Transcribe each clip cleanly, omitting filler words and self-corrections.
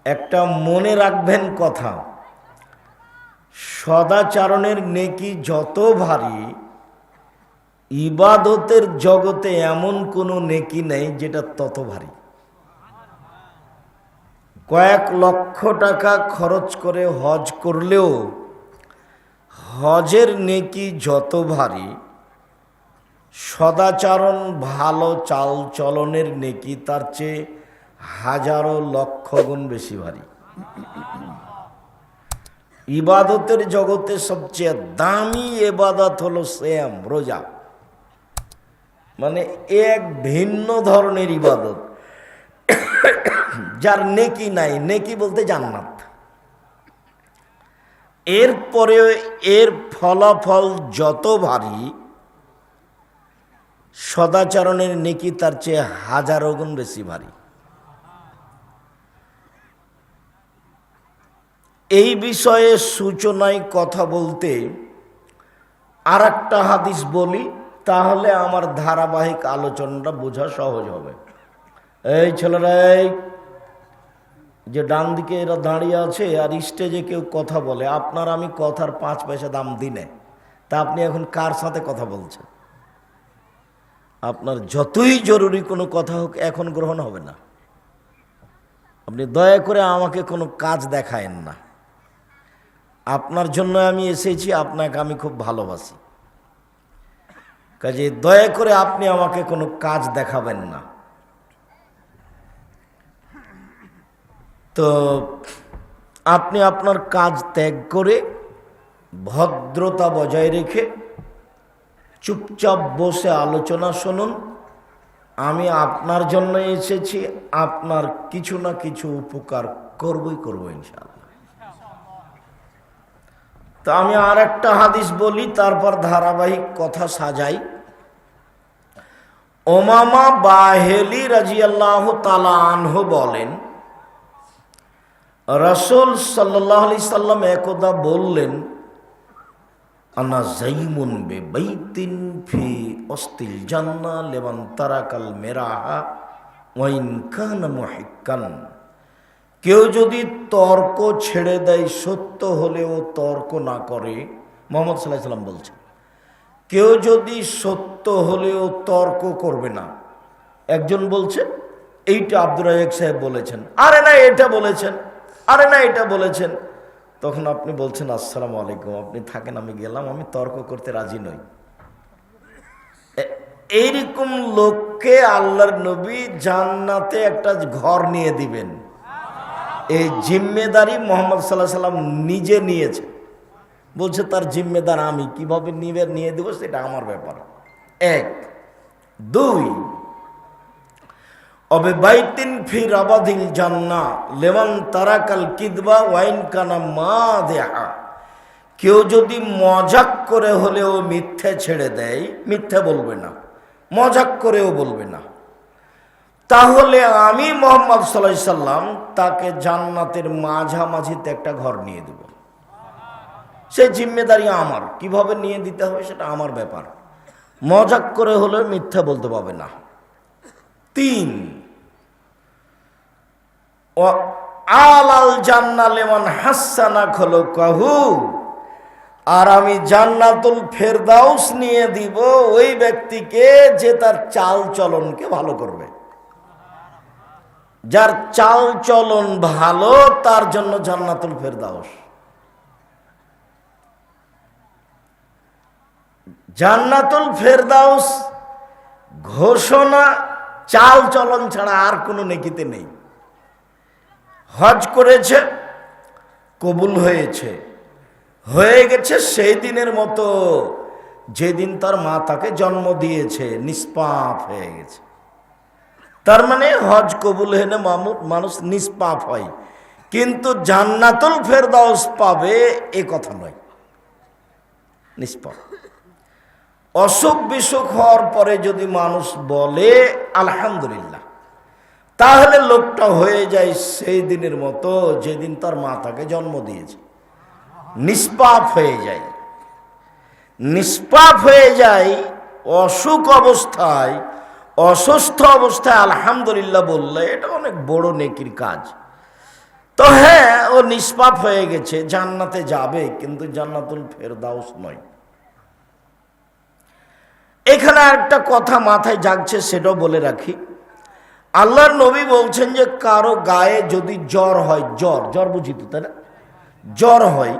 একটা মনে রাখবেন কথা, সদাচরণের নেকি যত ভারী, ইবাদতের জগতে এমন কোনো নেকি নেই যেটা তত ভারী। কয়েক লক্ষ টাকা খরচ করে হজ করলেও হজের নেকি যত ভারী, সদাচরণ ভালো চাল চলনের নেকি তার চেয়ে হাজারো লক্ষ গুণ বেশি ভারী। ইবাদতের জগতে সবচেয়ে দামি ইবাদত হলো সিয়াম, রোজা। মানে এক ভিন্ন ধরনের ইবাদত, যার নেকি নাই। নেকি বলতে জান্নাত। এরপরে এর ফলাফল যত ভারী, সদাচরণের নেকি তার চেয়ে হাজারো গুণ বেশি ভারী। এই বিষয়ে সূচনায় কথা বলতে আর একটা হাদিস বলি, তাহলে আমার ধারাবাহিক আলোচনাটা বোঝা সহজ হবে। এই ছেলেরা, এই যে ডান দিকে এরা দাঁড়িয়ে আছে আর স্টেজে কেউ কথা বলে, আপনার আমি কথার 5 পয়সা দাম দিনে, তা আপনি এখন কার সাথে কথা বলছেন? আপনার যতই জরুরি কোনো কথা হোক, এখন গ্রহণ হবে না। আপনি দয়া করে আমাকে কোনো কাজ দেখায়েন না। আপনার জন্য আমি এসেছি, আপনাকে আমি খুব ভালোবাসি, কাজে দয়া করে আপনি আমাকে কোনো কাজ দেখাবেন না। তো আপনি আপনার কাজ ত্যাগ করে ভদ্রতা বজায় রেখে চুপচাপ বসে আলোচনা শুনুন। আমি আপনার জন্য এসেছি, আপনার কিছু না কিছু উপকার করবই করবো ইনশাআল্লাহ। তো আমি আর একটা হাদিস বলি, তারপর ধারাবাহিক কথা সাজাই। উমামা বাহেলি রাদিয়াল্লাহু তাআলা আনহু বলেন, রাসূল সাল্লাল্লাহু আলাইহি সাল্লাম একদা বললেন, আনা যাইমুন বিবাইতিন ফি ওয়াসতিল জান্নাহ লিমান তারাকাল মিরাহা ওয়া ইন কানা মুহিক্কান। কেউ যদি তর্ক ছেড়ে দেয়, সত্য হলেও তর্ক না করে, মুহাম্মদ সাল্লাল্লাহু আলাইহি সাল্লাম বলছেন, কেউ যদি সত্য হলেও তর্ক করবে না। একজন বলছে এইটা আব্দুর রাজ্জাক সাহেব বলেছেন, আরে না এটা বলেছেন, আরে না এটা বলেছেন। তখন আপনি বলছেন আসসালামু আলাইকুম, আপনি থাকেন, আমি গেলাম, আমি তর্ক করতে রাজি নই। এইরকম লোককে আল্লাহর নবী জান্নাতে একটা ঘর নিয়ে দিবেন। এই জিম্মেদারি মুহাম্মদ সাল্লাল্লাহু আলাইহি সাল্লাম নিজে নিয়েছে। বলছে তার জিম্মেদার আমি, কিভাবে নিয়ে দেবো সেটা আমার ব্যাপার। 1 2 অবে বাইতিন ফি রাবাদিল জান্নাহ লিমান তারাকাল কিদবা ওয়া ইন কানা মাদিহা। কেউ যদি মজাক করে হলেও মিথ্যে ছেড়ে দেয়, মিথ্যে বলবে না, মজাক করেও বলবে না, তাহলে আমি মুহাম্মদ সাল্লাল্লাহু আলাইহি সাল্লাম তাকে জান্নাতের মাঝামাঝিতে একটা ঘর নিয়ে দেব। সেই জিম্মেদারি আমার, কিভাবে নিয়ে দিতে হবে সেটা আমার ব্যাপার। মজাক করে হলে মিথ্যা বলতে পারবে না। 3 ও আলাল জান্নাহ লিমান হাসানা খুলুকাহু। আর আমি জান্নাতুল ফেরদাউস নিয়ে দিব ওই ব্যক্তিকে যে তার চাল চলনকে ভালো করবে। যার চাল চলন ভালো, তার জন্য জান্নাতুল ফেরদাউস। জান্নাতুল ফেরদাউস ঘোষণা চাল চলন ছাড়া আর কোনো নেকিতে নেই। হজ করেছে, কবুল হয়েছে, হয়ে গেছে সেই দিনের মতো যেদিন তার মা তাকে জন্ম দিয়েছে, নিষ্পাপ হয়ে গেছে। তার মানে হজ কবুল হলে মানুষ নিষ্পাপ হয়, কিন্তু জান্নাতুল ফেরদাউস পাবে এ কথা নয়, নিষ্পাপ। অসুখ বিসুখ হওয়ার পরে যদি মানুষ বলে আলহামদুলিল্লাহ, তাহলে লোকটা হয়ে যায় সেই দিনের মতো যেদিন তার মা তাকে জন্ম দিয়েছে, নিষ্পাপ হয়ে যায়। নিষ্পাপ হয়ে যায় অসুখ অবস্থায়, অসুস্থ অবস্থায় আলহামদুলিল্লাহ বললে এটা অনেক বড় নেকির কাজ। তো তো হ্যাঁ, ও নিষ্পাপ হয়ে গেছে, জান্নাতে যাবে, কিন্তু জান্নাতুল ফেরদাউস নয়। এখানে একটা কথা মাথায় জাগছে, সেটাও বলে রাখি। আল্লাহর নবী বলছেন যে কারো গায়ে যদি জ্বর হয়, জ্বর বুঝি তো, তাই না? জ্বর হয়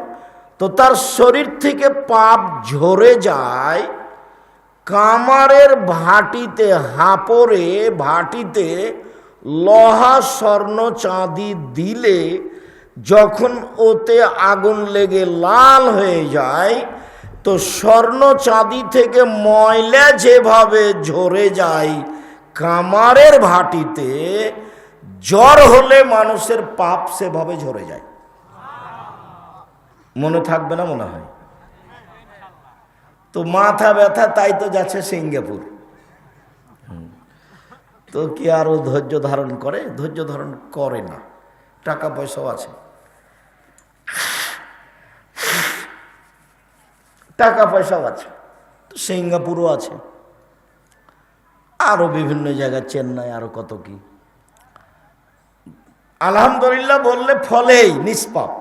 তো তার শরীর থেকে পাপ ঝরে যায়, কামারের ভাটিতে, হাপড়ে ভাটিতে লোহা স্বর্ণ চাঁদি দিলে যখন ওতে আগুন লেগে লাল হয়ে যায়, তো স্বর্ণ চাঁদি থেকে ময়লা যেভাবে ঝরে যায় কামারের ভাটিতে, জ্বর হলে মানুষের পাপ সেভাবে ঝরে যায়। মনে থাকবে না মনে হয়? তো মাথা ব্যথা, তাই তো যাচ্ছে সিঙ্গাপুর। তো কি আর ও ধৈর্য ধারণ করে? ধৈর্য ধারণ করে না। টাকা পয়সাও আছে, টাকা পয়সাও আছে, তো সিঙ্গাপুরও আছে, আরো বিভিন্ন জায়গায়, চেন্নাই, আরো কত কি। আলহামদুলিল্লাহ বললে ফলেই নিষ্পাপ।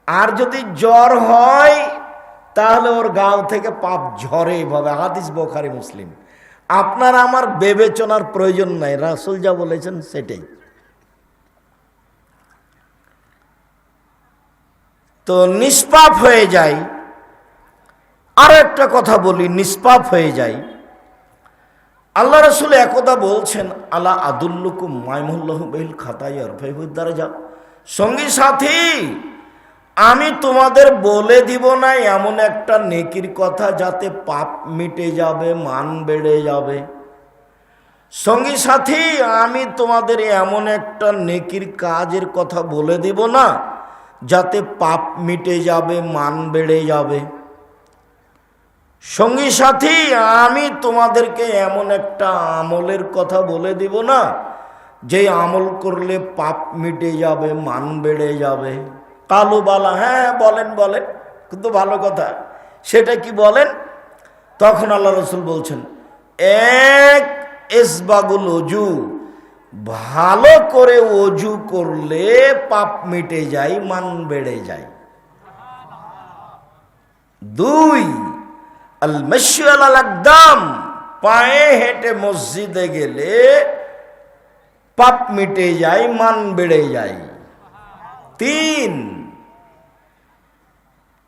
আর যদি জ্বর হয় তাহলে ওর গাও থেকে পাপ ঝরে এভাবে। হাদিস বুখারী মুসলিম। আপনার আমার বিবেচনার প্রয়োজন নাই, রাসূল যা বলেছেন সেটাই। তো নিষ্পাপ হয়ে যায়। আর একটা কথা বলি, নিষ্পাপ হয়ে যায়। আল্লাহ রাসূল একদা বলছেন, আলা আদুল্লুকুম মাইমুল্লাহু বিল খাতায়া রফাইহুদ দারাজা, সঙ্গী সাথী, আমি তোমাদের বলে দিব না এমন একটা নেকির কথা যাতে পাপ মিটে যাবে, মান বেড়ে যাবে। সঙ্গী সাথী, আমি তোমাদের এমন একটা নেকির কাজের কথা বলে দিব না যাতে পাপ মিটে যাবে, মান বেড়ে যাবে। সঙ্গী সাথী, আমি তোমাদেরকে এমন একটা আমলের কথা বলে দিব না যে আমল করলে পাপ মিটে যাবে, মান বেড়ে যাবে। কালু বালা, হ্যাঁ বলেন বলেন, কিন্তু ভালো কথা, সেটা কি বলেন? তখন আল্লাহ রাসূল বলছেন, এক ইসবাগুল ওযু, ভালো করে ওযু করলে পাপ মিটে যায়, মান বেড়ে যায়। দুই, আল মাশী আলাল আকদাম, পায়ে হেঁটে মসজিদে গেলে পাপ মিটে যায়, মান বেড়ে যায়। তিন,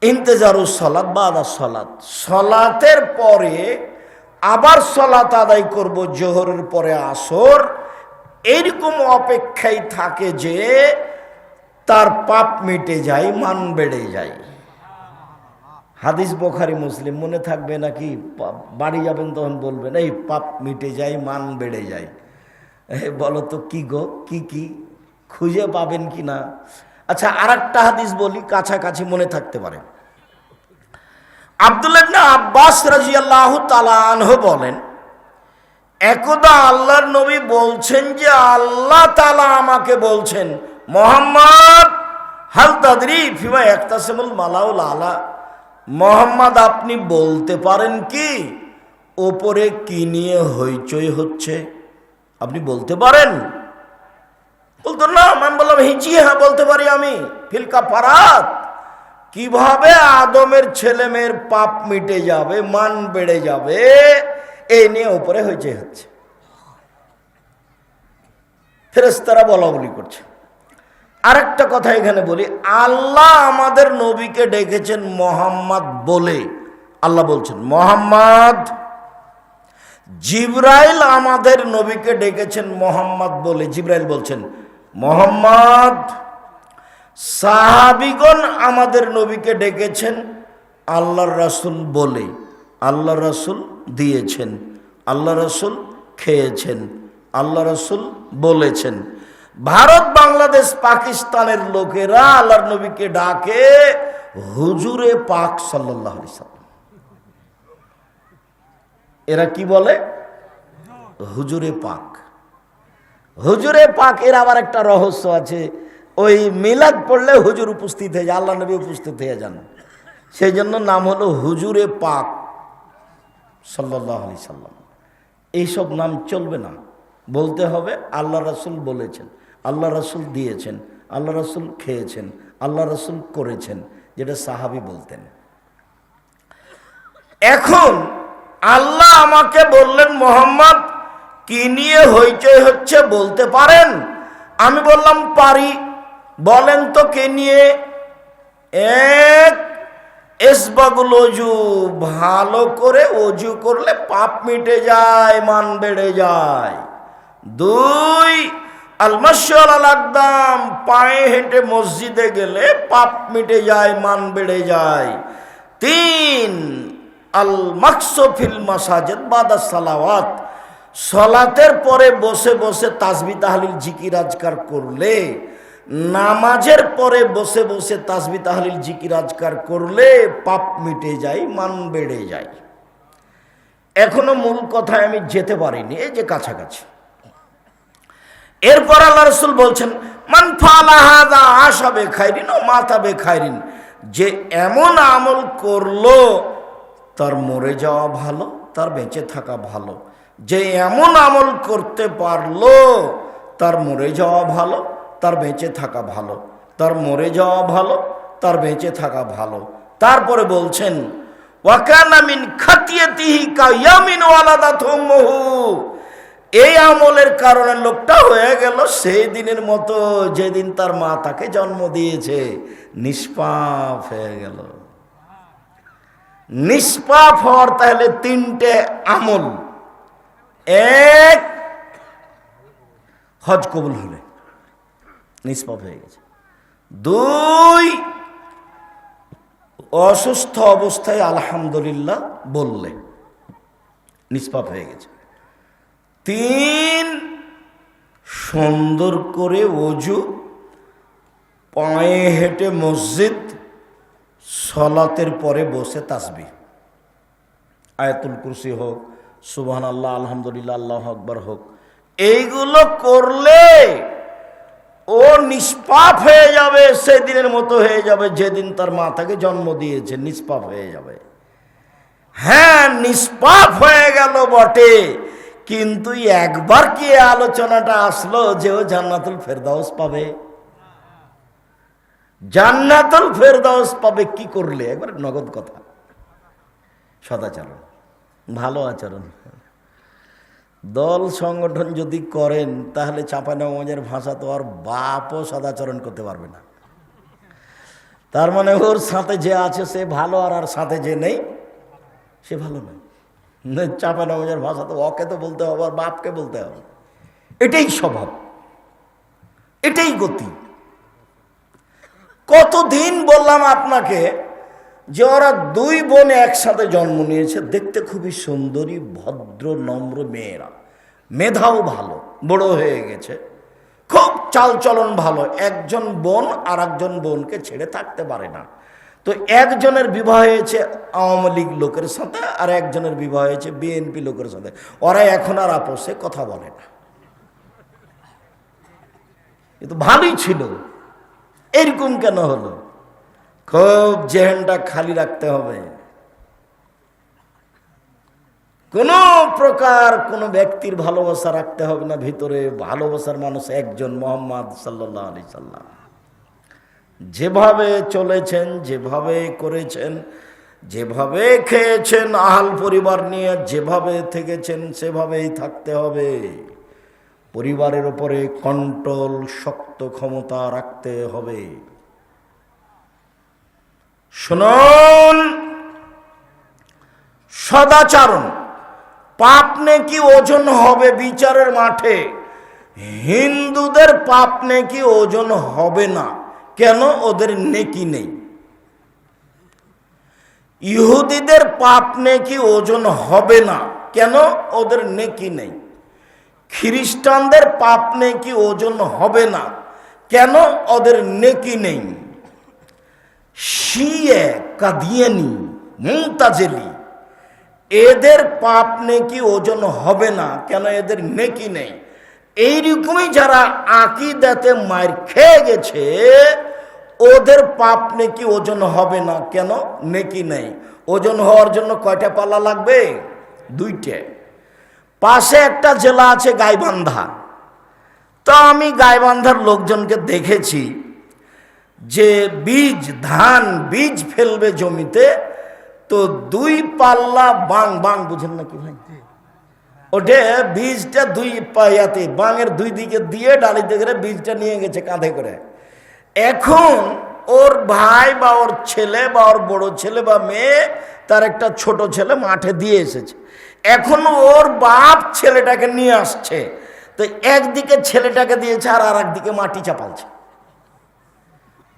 ইন্তেজারুস সালাত বাদা সালাত, সালাতের পরে আবার সালাত আদায় করব, জোহরের পরে আসর, এইরকম অপেক্ষায় থাকে যে তার পাপ মিটে যায়, মান বেড়ে যায়। হাদিস বুখারী মুসলিম। মনে থাকবে নাকি? বাড়ি যাবেন তখন বলবেন, এই পাপ মিটে যায়, মান বেড়ে যায়। বলো তো কি গো, কি খুঁজে পাবেন কি না? আচ্ছা, আর একটা হাদিস বলি, কাছাকাছি মনে থাকতে পারে। আব্দুল্লাহ ইবনে আব্বাস রাদিয়াল্লাহু তাআলা আনহু বলেন, একদা আল্লাহর নবী বলছেন যে আল্লাহ তাআলা আমাকে বলছেন, মুহাম্মদ হাল তাদরি ফিমা ইখতাসিমুল মালাউল আলা, মুহাম্মদ আপনি বলতে পারেন কি ওপরে কি নিয়ে হইচই হচ্ছে? আপনি বলতে পারেন? বলতো না। আমি বললাম, জি হ্যাঁ বলতে পারি আমি। ফিল কাফারাত, কিভাবে আদমের ছেলে মেয়ের পাপ মিটে যাবে, মান বেড়ে যাবে, এই নিয়ে উপরে হইচই হচ্ছে। ফেরেশতারা বলা বলি করছে। আরেকটা কথা এখানে বলি, আল্লাহ আমাদের নবীকে ডেকেছেন মুহাম্মদ বলে। আল্লাহ বলছেন মুহাম্মদ। জিবরাইল আমাদের নবীকে ডেকেছেন মুহাম্মদ বলে, জিবরাইল বলছেন মুহাম্মদ। সাহাবীগণ আমাদের নবীকে ডেকেছেন আল্লাহর রাসূল বলে। আল্লাহ রাসূল দিয়েছেন, আল্লাহ রাসূল খেয়েছেন, আল্লাহ রাসূল বলেছেন। ভারত, বাংলাদেশ, পাকিস্তানের লোকেরা আল্লাহর নবীকে ডাকে হুজুরে পাক সাল্লাল্লাহু আলাইহি সাল্লাম। এরা কি বলে? হুজুরে পাক। হুজুরে পাক এর আবার একটা রহস্য আছে। ওই মিলাদ পড়লে হুজুর উপস্থিত হয়ে যায়, আল্লাহ নবী উপস্থিত হয়ে যান, সেই জন্য নাম হলো হুজুরে পাক সাল্লাল্লাহু আলাইহি সাল্লাম। এইসব নাম চলবে না, বলতে হবে আল্লাহ রাসূল বলেছেন, আল্লাহ রাসূল দিয়েছেন, আল্লাহ রসুল খেয়েছেন, আল্লাহ রসুল করেছেন, যেটা সাহাবী বলতেন। এখন আল্লাহ আমাকে বললেন, মোহাম্মদ কি নিয়ে হইচই হচ্ছে বলতে পারেন? আমি বললাম পারি। বলেন তো কে নিয়ে? এক, ইসবাগুল ওযু, ভালো করে ওযু করলে পাপ মিটে যায়, মান বেড়ে যায়। দুই, আল মাশী আলাল আকদাম, পায়ে হেঁটে মসজিদে গেলে পাপ মিটে যায়, মান বেড়ে যায়। তিন, আল মাকসু ফিল মাসাজিদ বাদা সালাওয়াত, সালাতের পরে বসে বসে তাসবিহ তাহলিল জিকির আজকার করলে, নামাজের পরে বসে বসে তাসবিহ তাহলিল জিকির আজকার করলে পাপ মিটে যায়, মান বেড়ে যায়। এখনো মূল কথায় আমি যেতে পারিনি, এই যে কাছাকাছি। এরপর আল্লাহ রাসূল বলছেন, মান ফাআলা হাযা আশা বিখাইরিন ওয়া মাতা বিখাইরিন, যে এমন আমল করলো তার মরে যাওয়া ভালো, তার বেঁচে থাকা ভালো। যে এমন আমল করতে পারলো তার মরে যাওয়া ভালো, তার বেঁচে থাকা ভালো, তার মরে যাওয়া ভালো, তার বেঁচে থাকা ভালো। তারপরে বলছেন, ওয়া কানা মিন খাতিয়াতিহি কায়ামিন ওয়ালাদাত উম্মুহু, এই আমলের কারণে লোকটা হয়ে গেল সেই দিনের মতো যেদিন তার মা তাকে জন্ম দিয়েছে, নিষ্পাপ হয়ে গেল। নিষ্পাপ হওয়ার তাহলে তিনটে আমল। এক, হজ কবুল হলে নিষ্পাপ হয়ে গেছে। দুই, অসুস্থ অবস্থায় আলহামদুলিল্লাহ বললে নিষ্পাপ হয়ে গেছে। তিন, সুন্দর করে ওযু, পায়ে হেঁটে মসজিদ, সালাতের পরে বসে তাসবিহ, আয়াতুল কুরসি হোক, সুবহানাল্লাহ, আলহামদুলিল্লাহ, আল্লাহু আকবার হোক, এইগুলো করলে ও নিষ্পাপ হয়ে যাবে, সেদিনের মতো হয়ে যাবে যেদিন তার মা তাকে জন্ম দিয়েছে, নিষ্পাপ হয়ে যাবে। হ্যাঁ, নিষ্পাপ হয়ে গেল বটে, কিন্তু একবার কি আলোচনাটা আসলো যে ও জান্নাতুল ফেরদাউস পাবে? জান্নাতুল ফেরদাউস পাবে কি করলে? একবার নগদ কথা, সদাচরণ, ভালো আচরণ। দল সংগঠন যদি করেন তাহলে চাঁপাইনবাবগঞ্জের ভাষা তো আর বাপও সদাচরণ করতে পারবে না। তার মানে ওর সাথে যে আছে সে ভালো, আর সাথে যে নেই সে ভালো নয়। চাঁপাইনবাবগঞ্জের ভাষা তো ওকে তো বলতে হবে, আর বাপকে বলতে হবে। এটাই স্বভাব, এটাই গতি। কতদিন বললাম আপনাকে যে ওরা দুই বোন একসাথে জন্ম নিয়েছে, দেখতে খুবই সুন্দরী, ভদ্র, নম্র মেয়েরা, মেধাও ভালো, বড় হয়ে গেছে, খুব চালচলন ভালো। একজন বোন আর একজন বোনকে ছেড়ে থাকতে পারে না। তো একজনের বিবাহ হয়েছে আওয়ামী লীগ লোকের সাথে, আর একজনের বিবাহ হয়েছে বিএনপি লোকের সাথে। ওরা এখন আর আপোষে কথা বলে না। কিন্তু ভালোই ছিল, এরকম কেন হলো? খুব জেহেনটা খালি রাখতে হবে। কোন প্রকার কোন ব্যক্তির ভালোবাসা রাখতে হবে না ভিতরে। ভালোবাসার মানুষ একজন, মুহাম্মদ সাল্লাল্লাহু আলাইহি সাল্লাম। যেভাবে চলেছেন, যেভাবে করেছেন, যেভাবে খেয়েছেন আহাল পরিবার নিয়ে, যেভাবে থেকেছেন সেভাবেই থাকতে হবে। পরিবারের উপরে কন্ট্রোল, শক্ত ক্ষমতা রাখতে হবে। শুনুন, সদাচরণ, পাপ নেকি ওজন হবে বিচারের মাঠে। হিন্দুদের পাপ নেকি ওজন হবে না। কেন? ওদের নেকি নেই। ইহুদিদের পাপ নেকি ওজন হবে না। কেন? ওদের নেকি নেই। খ্রিস্টানদের পাপ নেকি ওজন হবে না। কেন? ওদের নেকি নেই। শিয়ে, কাদিয়ানি, মুতাজিলি, এদের পাপ নেকি ওজন হবে না। কেন? এদের নেকি নেই। এইরকমই যারা আকীদাতে মার খেয়ে গেছে, ওদের পাপ নেকি ওজন হবে না। কেন? নেকি নেই। ওজন হওয়ার জন্য কয়টা পাল্লা লাগবে? দুইটা। পাশে একটা জেলা আছে গাইবান্ধা, তো আমি গাইবান্ধার লোকজনকে দেখেছি যে ধান বীজ ফেলবে জমিতে, তো 2 পাল্লা বাং, বাং বুঝেন না কি ভাই, ওঠে বীজটা 2 পায়াতে বাঙের 2 দিকে দিয়ে ডালিতে করে বীজটা নিয়ে গেছে কাঁধে করে। এখন ওর ভাই বা ওর ছেলে বা ওর বড় ছেলে বা মেয়ে, তার একটা ছোট ছেলে মাঠে দিয়ে এসেছে। এখন ওর বাপ ছেলেটাকে নিয়ে আসছে, তো একদিকে ছেলেটাকে দিয়েছে আর একদিকে মাটি চাপালছে।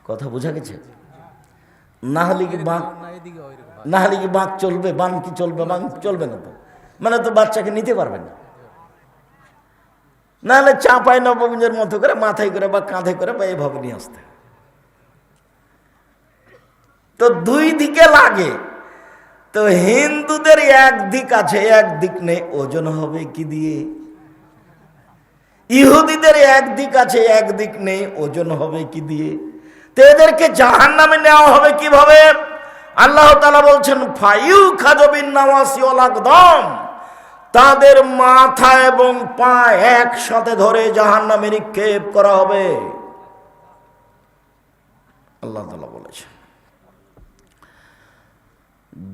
কথা বোঝা গেছে? না হলে কি বাঁক চলবে? বাঁক কি চলবে? বাঁক চলবে না তো, মানে তো বাচ্চাকে নিতে পারবে না। নাহলে চাপাই নবগঞ্জের মতো করে মাথায় করে বা কাঁধে করে বা এভাবে নিয়ে আসতে। তো 2 দিকে লাগে। তো হিন্দুদের একদিক আছে, একদিক নেই, ওজন হবে কি দিয়ে? ইহুদিদের একদিক আছে, একদিক নেই, ওজন হবে কি দিয়ে? তো এদেরকে জাহান্নামে নেওয়া হবে কিভাবে? আল্লাহ তাআলা বলছেন ফায়ু খাজবিন নাওয়াসি ওয়াল আকদাম, তাদের মাথা এবং পা একসাথে ধরে জাহান্নামে নিক্ষেপ করা হবে। আল্লাহ তাআলা বলেছেন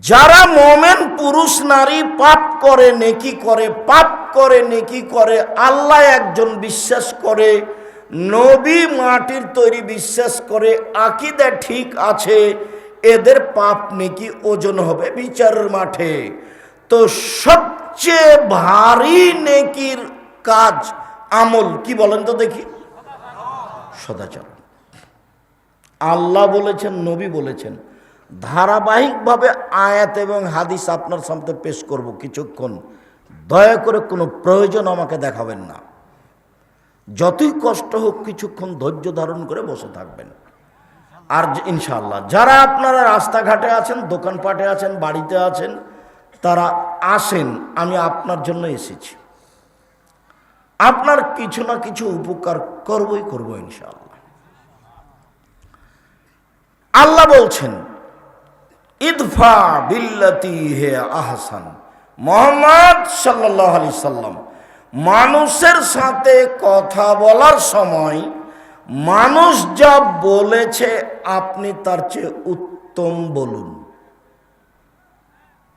যারা মুমিন পুরুষ নারী পাপ করে নেকি করে, পাপ করে নেকি করে, আল্লাহ একজন বিশ্বাস করে, নবী মাটির তৈরি বিশ্বাস করে, আকীদা ঠিক আছে, এদের পাপ নেকি ওজন হবে বিচারের মাঠে। তো সবচেয়ে ভারী নেকির কাজ আমল কি বলেন তো দেখি? সদাচরণ। আল্লাহ বলেছেন, নবী বলেছেন। ধারাবাহিকভাবে আয়াত এবং হাদিস আপনার সামনে পেশ করব কিছুক্ষণ। দয়া করে কোনো প্রয়োজন আমাকে দেখাবেন না, যতই কষ্ট হোক কিছুক্ষণ ধৈর্য ধারণ করে বসে থাকবেন। আর ইনশাআল্লাহ যারা আপনারা রাস্তাঘাটে আছেন, দোকানপাটে আছেন, বাড়িতে আছেন, তারা আসেন, আমি আপনার জন্য এসেছি। আপনার কিছু না কিছু উপকার করবই করব ইনশাআল্লাহ। আল্লাহ বলছেন ইদফা বিল্লাতি হে আহসান। মুহাম্মদ সাল্লাল্লাহু আলাইহি সাল্লাম মানুষের সাথে কথা বলার সময় মানুষ যা বলেছে আপনি তার চেয়ে উত্তম বলুন।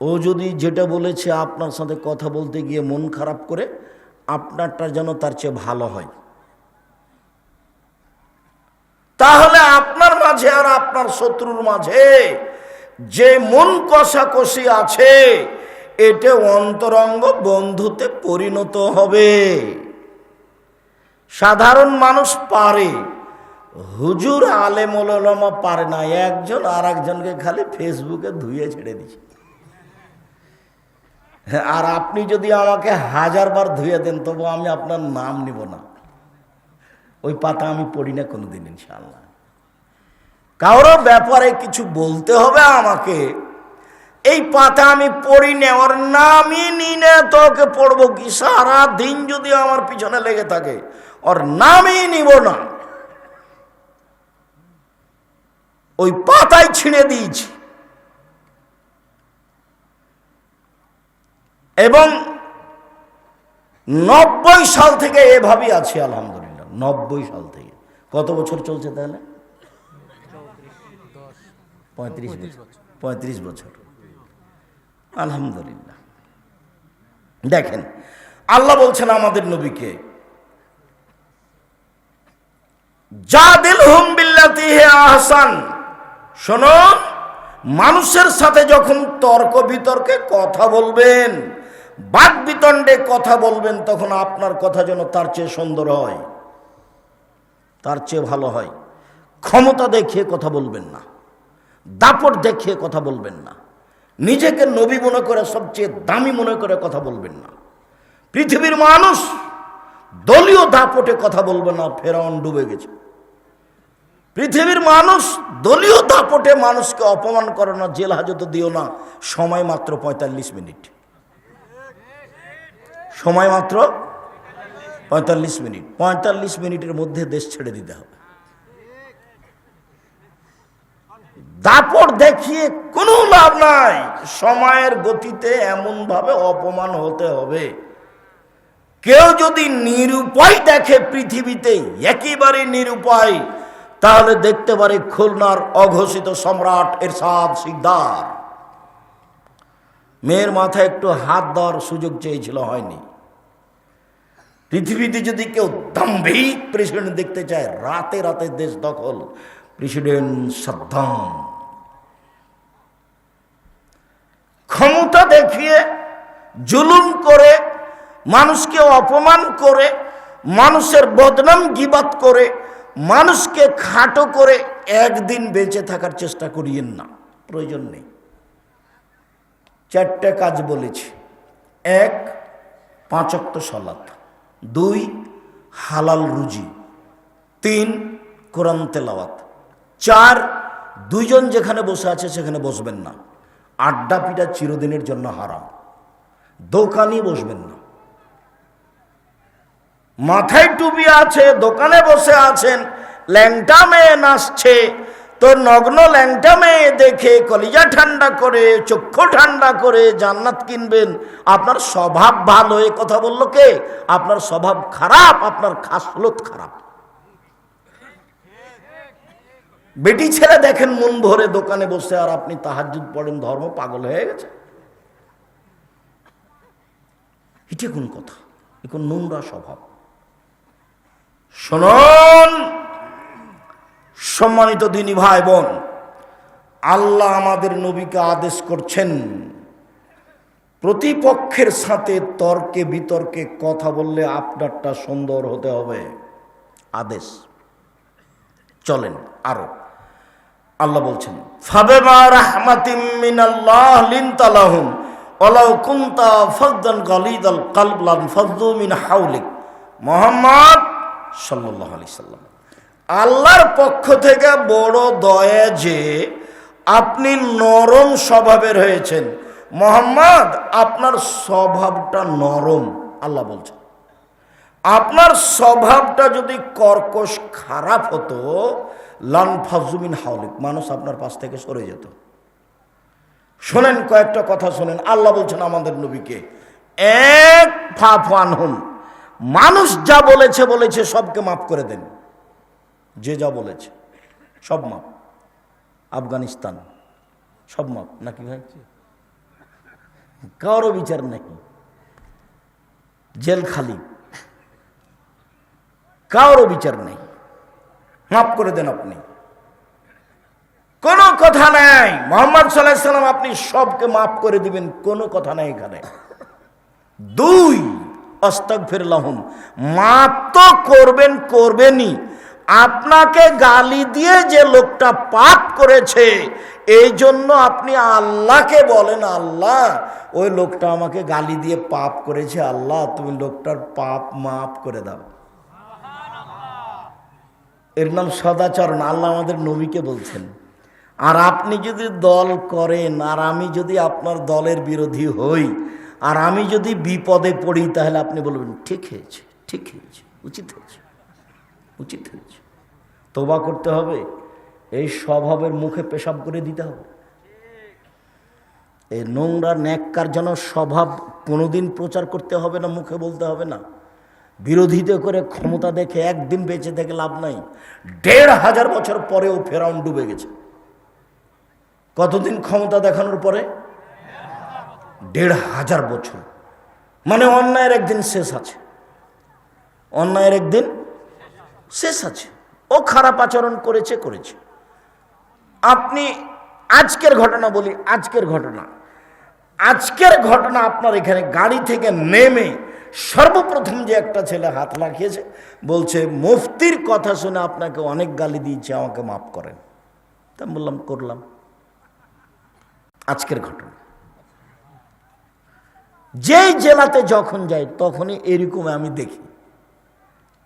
ও যদি যেটা বলেছে আপনার সাথে কথা বলতে গিয়ে মন খারাপ করে, আপনারটা যেন তার চেয়ে ভালো হয়। তাহলে আপনার মাঝে আর আপনার শত্রুর মাঝে যে মন কষাকষি আছে, এটা অন্তরঙ্গ বন্ধুতে পরিণত হবে। সাধারণ মানুষ পারে, হুজুর আলেম ওলামা পারে না। একজন আর একজনকে খালি ফেসবুকে ধুয়ে ছেড়ে দিচ্ছে। আর আপনি যদি আমাকে 1000 বার ধুয়ে দেন, তবু আমি আপনার নাম নিব না। ওই পাতা আমি পড়ি না কোনোদিন ইনশাআল্লাহ। কারো ব্যাপারে কিছু বলতে হবে আমাকে, এই পাতা আমি পড়ি না, ওর নামই নি না, তোকে পড়বো কি? সারা দিন যদি আমার পিছনে লেগে থাকে, ওর নামই নিব না। ওই পাতায় ছিঁড়ে দিয়েছি। এবং 90 সাল থেকে এভাবেই আছি আলহামদুলিল্লাহ। 90 সাল থেকে। কত বছর চলছে তাহলে? 35 বছর আলহামদুলিল্লাহ। দেখেন আল্লাহ বলছেন আমাদের নবীকে, জাদিলহুম বিল্লাতি হি আহসান। শোনো, মানুষের সাথে যখন তর্ক বিতর্কে কথা বলবেন, বাদ বিতণ্ডে কথা বলবেন, তখন আপনার কথা যেন তার চেয়ে সুন্দর হয়, তার চেয়ে ভালো হয়। ক্ষমতা দেখিয়ে কথা বলবেন না, দাপট দেখিয়ে কথা বলবেন না, নিজেকে নবী মনে করে সবচেয়ে দামি মনে করে কথা বলবেন না। পৃথিবীর মানুষ দলীয় দাপটে কথা বলবে না, ফেরাউন ডুবে গেছে। পৃথিবীর মানুষ দলীয় দাপটে মানুষকে অপমান করো না, জেল হাজতে দিও না। সময় মাত্র 45 মিনিট, সময় মাত্র 45 মিনিট। 45 মিনিটের মধ্যে দেশ ছেড়ে দিতে হবে। দাপট দেখিয়ে কোনো লাভ নাই। সময়ের গতিতে এমন ভাবে অপমান হতে হবে কেউ যদি নিরুপায় দেখে পৃথিবীতে, একেবারে নিরুপায়, তাহলে দেখতে পারে খুলনার অঘোষিত সম্রাট এরশাদ শিকদার। মেয়ের মাথায় একটু হাত দেওয়ার সুযোগ চেয়েছিল, হয়নি। পৃথিবীতে যদি কেউ দাম্ভিক প্রেসিডেন্ট দেখতে চায়, রাতে রাতে দেশ দখল, প্রেসিডেন্ট সাদ্দাম। ক্ষমতা দেখিয়ে, জুলুম করে, মানুষকে অপমান করে, মানুষের বদনাম গীবাত করে, মানুষকে খাটো করে একদিন বেঁচে থাকার চেষ্টা করিয়েন না, প্রয়োজন নেই। 4টে কাজ বলেছি। 1, 5 ওয়াক্ত সালাত। 2, হালাল রুজি। 3, কোরআন তেলাওয়াত। 4, দুইজন যেখানে বসে আছে সেখানে বসবেন না। আড্ডা পিটা চিরদিনের জন্য হারাম। দোকানই বসবেন না। মাথায় টুপি আছে, দোকানে বসে আছেন, ল্যাংটা মেয়ে নাচছে, তো নগ্ন ল্যাংটা মেয়ে দেখে কলিজা ঠান্ডা করে, চক্ষু ঠান্ডা করে জান্নাত কিনবেন। আপনার স্বভাব ভালো, এ কথা বললো কে? আপনার স্বভাব খারাপ, আপনার খাসলত খারাপ। বেটি ছেলে দেখেন মন ভরে দোকানে বসে, আর আপনি তাহাজ্জুদ পড়েন, ধর্ম পাগল হয়ে গেছে। এটা কোন কথা? এ কোন নোংরা স্বভাব। শুনুন সম্মানিত দিনী ভাই বোন, আল্লাহ আমাদের নবীকে আদেশ করছেন, প্রতিপক্ষের সাথে তর্কে বিতর্কে কথা বললে আপনারটা সুন্দর হতে হবে। আদেশ। চলেন আরো। আল্লাহ বলছেন, ফাবিমা রাহমাতিম মিনাল্লাহ লিনতা লাহুম ওয়ালাউ কুনতা ফাযযান গালিযাল কলব লানফাযযু মিন হাওলিক। মুহাম্মদ সাল্লাল্লাহু আলাইহি সাল্লাম, আল্লাহর পক্ষ থেকে বড় দয়া যে আপনি নরম স্বভাবের হয়েছেন। মুহাম্মদ, আপনার স্বভাবটা নরম। আল্লাহ বলছেন, আপনার স্বভাবটা যদি কর্কশ খারাপ হতো, লানফাযযু মিন হাওলিক, মানুষ আপনার পাশ থেকে সরে যেত। শোনেন, কয়েকটা কথা শোনেন। আল্লাহ বলছেন আমাদের নবীকে, এক ফাফু আনহুম, মানুষ যা বলেছে বলেছে সবকে মাফ করে দেন। যে যা বলেছে সব মাপ। আফগানিস্তান সব মাপ নাকি ভাই? কারো বিচার নাকি? জেল খালি, কারো বিচার নেই, মাফ করে দেন আপনি, কোনো কথা নাই। মুহাম্মদ সাল্লাল্লাহু আলাইহি সাল্লাম, আপনি সবকে মাফ করে দিবেন, কোনো কথা নাই এখানে। 2, আস্তাগফির লাহুম, মাফ তো করবেনই। আপনাকে গালি দিয়ে যে লোকটা পাপ করেছে, এই জন্য আপনি আল্লাহকে বলেন, আল্লাহ ওই লোকটা আমাকে গালি দিয়ে পাপ করেছে, আল্লাহ তুমি লোকটার পাপ মাফ করে দাও। এর নাম সদাচরণ। আল্লাহ আমাদের নবীকে বলছেন। আর আপনি যদি দল করেন, আর আমি যদি আপনার দলের বিরোধী হই, আর আমি যদি বিপদে পড়ি, তাহলে আপনি বলবেন ঠিক হয়েছে, ঠিক হয়েছে, উচিত হয়েছে, উচিত হয়েছে। তওবা করতে হবে, এই স্বভাবের মুখে পেশাব করে দিতে হবে। এই নোংরা ন্যাক্কার যেন স্বভাব কোনোদিন প্রচার করতে হবে না, মুখে বলতে হবে না। বিরোধিতা করে ক্ষমতা দেখে একদিন বেঁচে থেকে লাভ নাই। ১,৫০০ বছর পরেও ফেরাউন ডুবে গেছে। কতদিন ক্ষমতা দেখানোর পরে? ১,৫০০ বছর। মানে অন্যায়ের একদিন শেষ আছে, অন্যায়ের একদিন শেষ আছে। ও খারাপ আচরণ করেছে। আপনি আজকের ঘটনা বলি, আজকের ঘটনা আপনার এখানে গাড়ি থেকে নেমে সর্বপ্রথম যে একটা ছেলে হাত লাগিয়েছে, বলছে মুফতির কথা শুনে আপনাকে অনেক গালি দিয়েছে, আমাকে মাফ করেন। তা বললাম করলাম। আজকের ঘটনা। যেই জেলাতে যখন যাই তখনই এরকম আমি দেখি,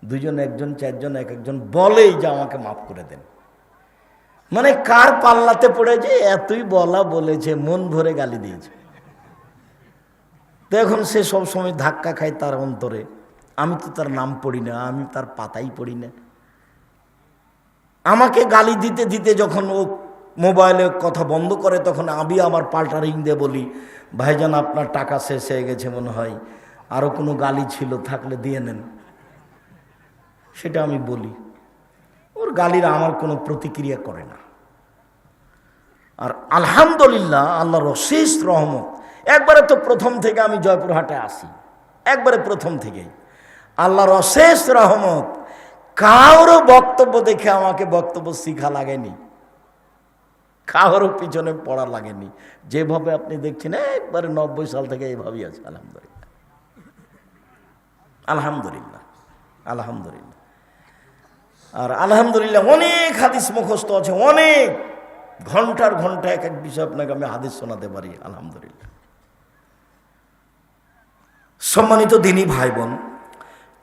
2জন 1জন 4জন এক একজন বলেই যে আমাকে মাফ করে দেন। মানে কার পাল্লাতে পড়ে যে এতই বলেছে, মন ভরে গালি দিয়েছে। তো এখন সে সব সময় ধাক্কা খায় তার অন্তরে। আমি তো তার নাম পড়ি না, আমি তার পাতাই পড়ি না। আমাকে গালি দিতে দিতে যখন ও মোবাইলে কথা বন্ধ করে, তখন আমি আমার পাল্টা রিং দিয়ে বলি, ভাইজান আপনার টাকা শেষ হয়ে গেছে মনে হয়, আরো কোনো গালি ছিল থাকলে দিয়ে নেন, সেটা আমি বলি। ওর গালির আমার কোনো প্রতিক্রিয়া করে না। আর আলহামদুলিল্লাহ, আল্লাহর অশেষ রহমত। একবারে তো প্রথম থেকে আমি জয়পুরহাটে আসি, একবারে প্রথম থেকেই আল্লাহর অশেষ রহমত। কারো বক্তব্য দেখে আমাকে বক্তব্য শিখা লাগেনি, কারো পিছনে পড়া লাগেনি। যেভাবে আপনি দেখছেন একবারে 90 সাল থেকে এইভাবেই আছে। আলহামদুলিল্লাহ, আলহামদুলিল্লাহ, আলহামদুলিল্লাহ। আর আলহামদুলিল্লাহ অনেক হাদিস মুখস্থ আছে, অনেক ঘন্টার ঘন্টা এক এক বিষয় আপনাকে আমি হাদিস শোনাতে পারি। আলহামদুলিল্লাহ। সম্মানিত দিনী ভাই বোন,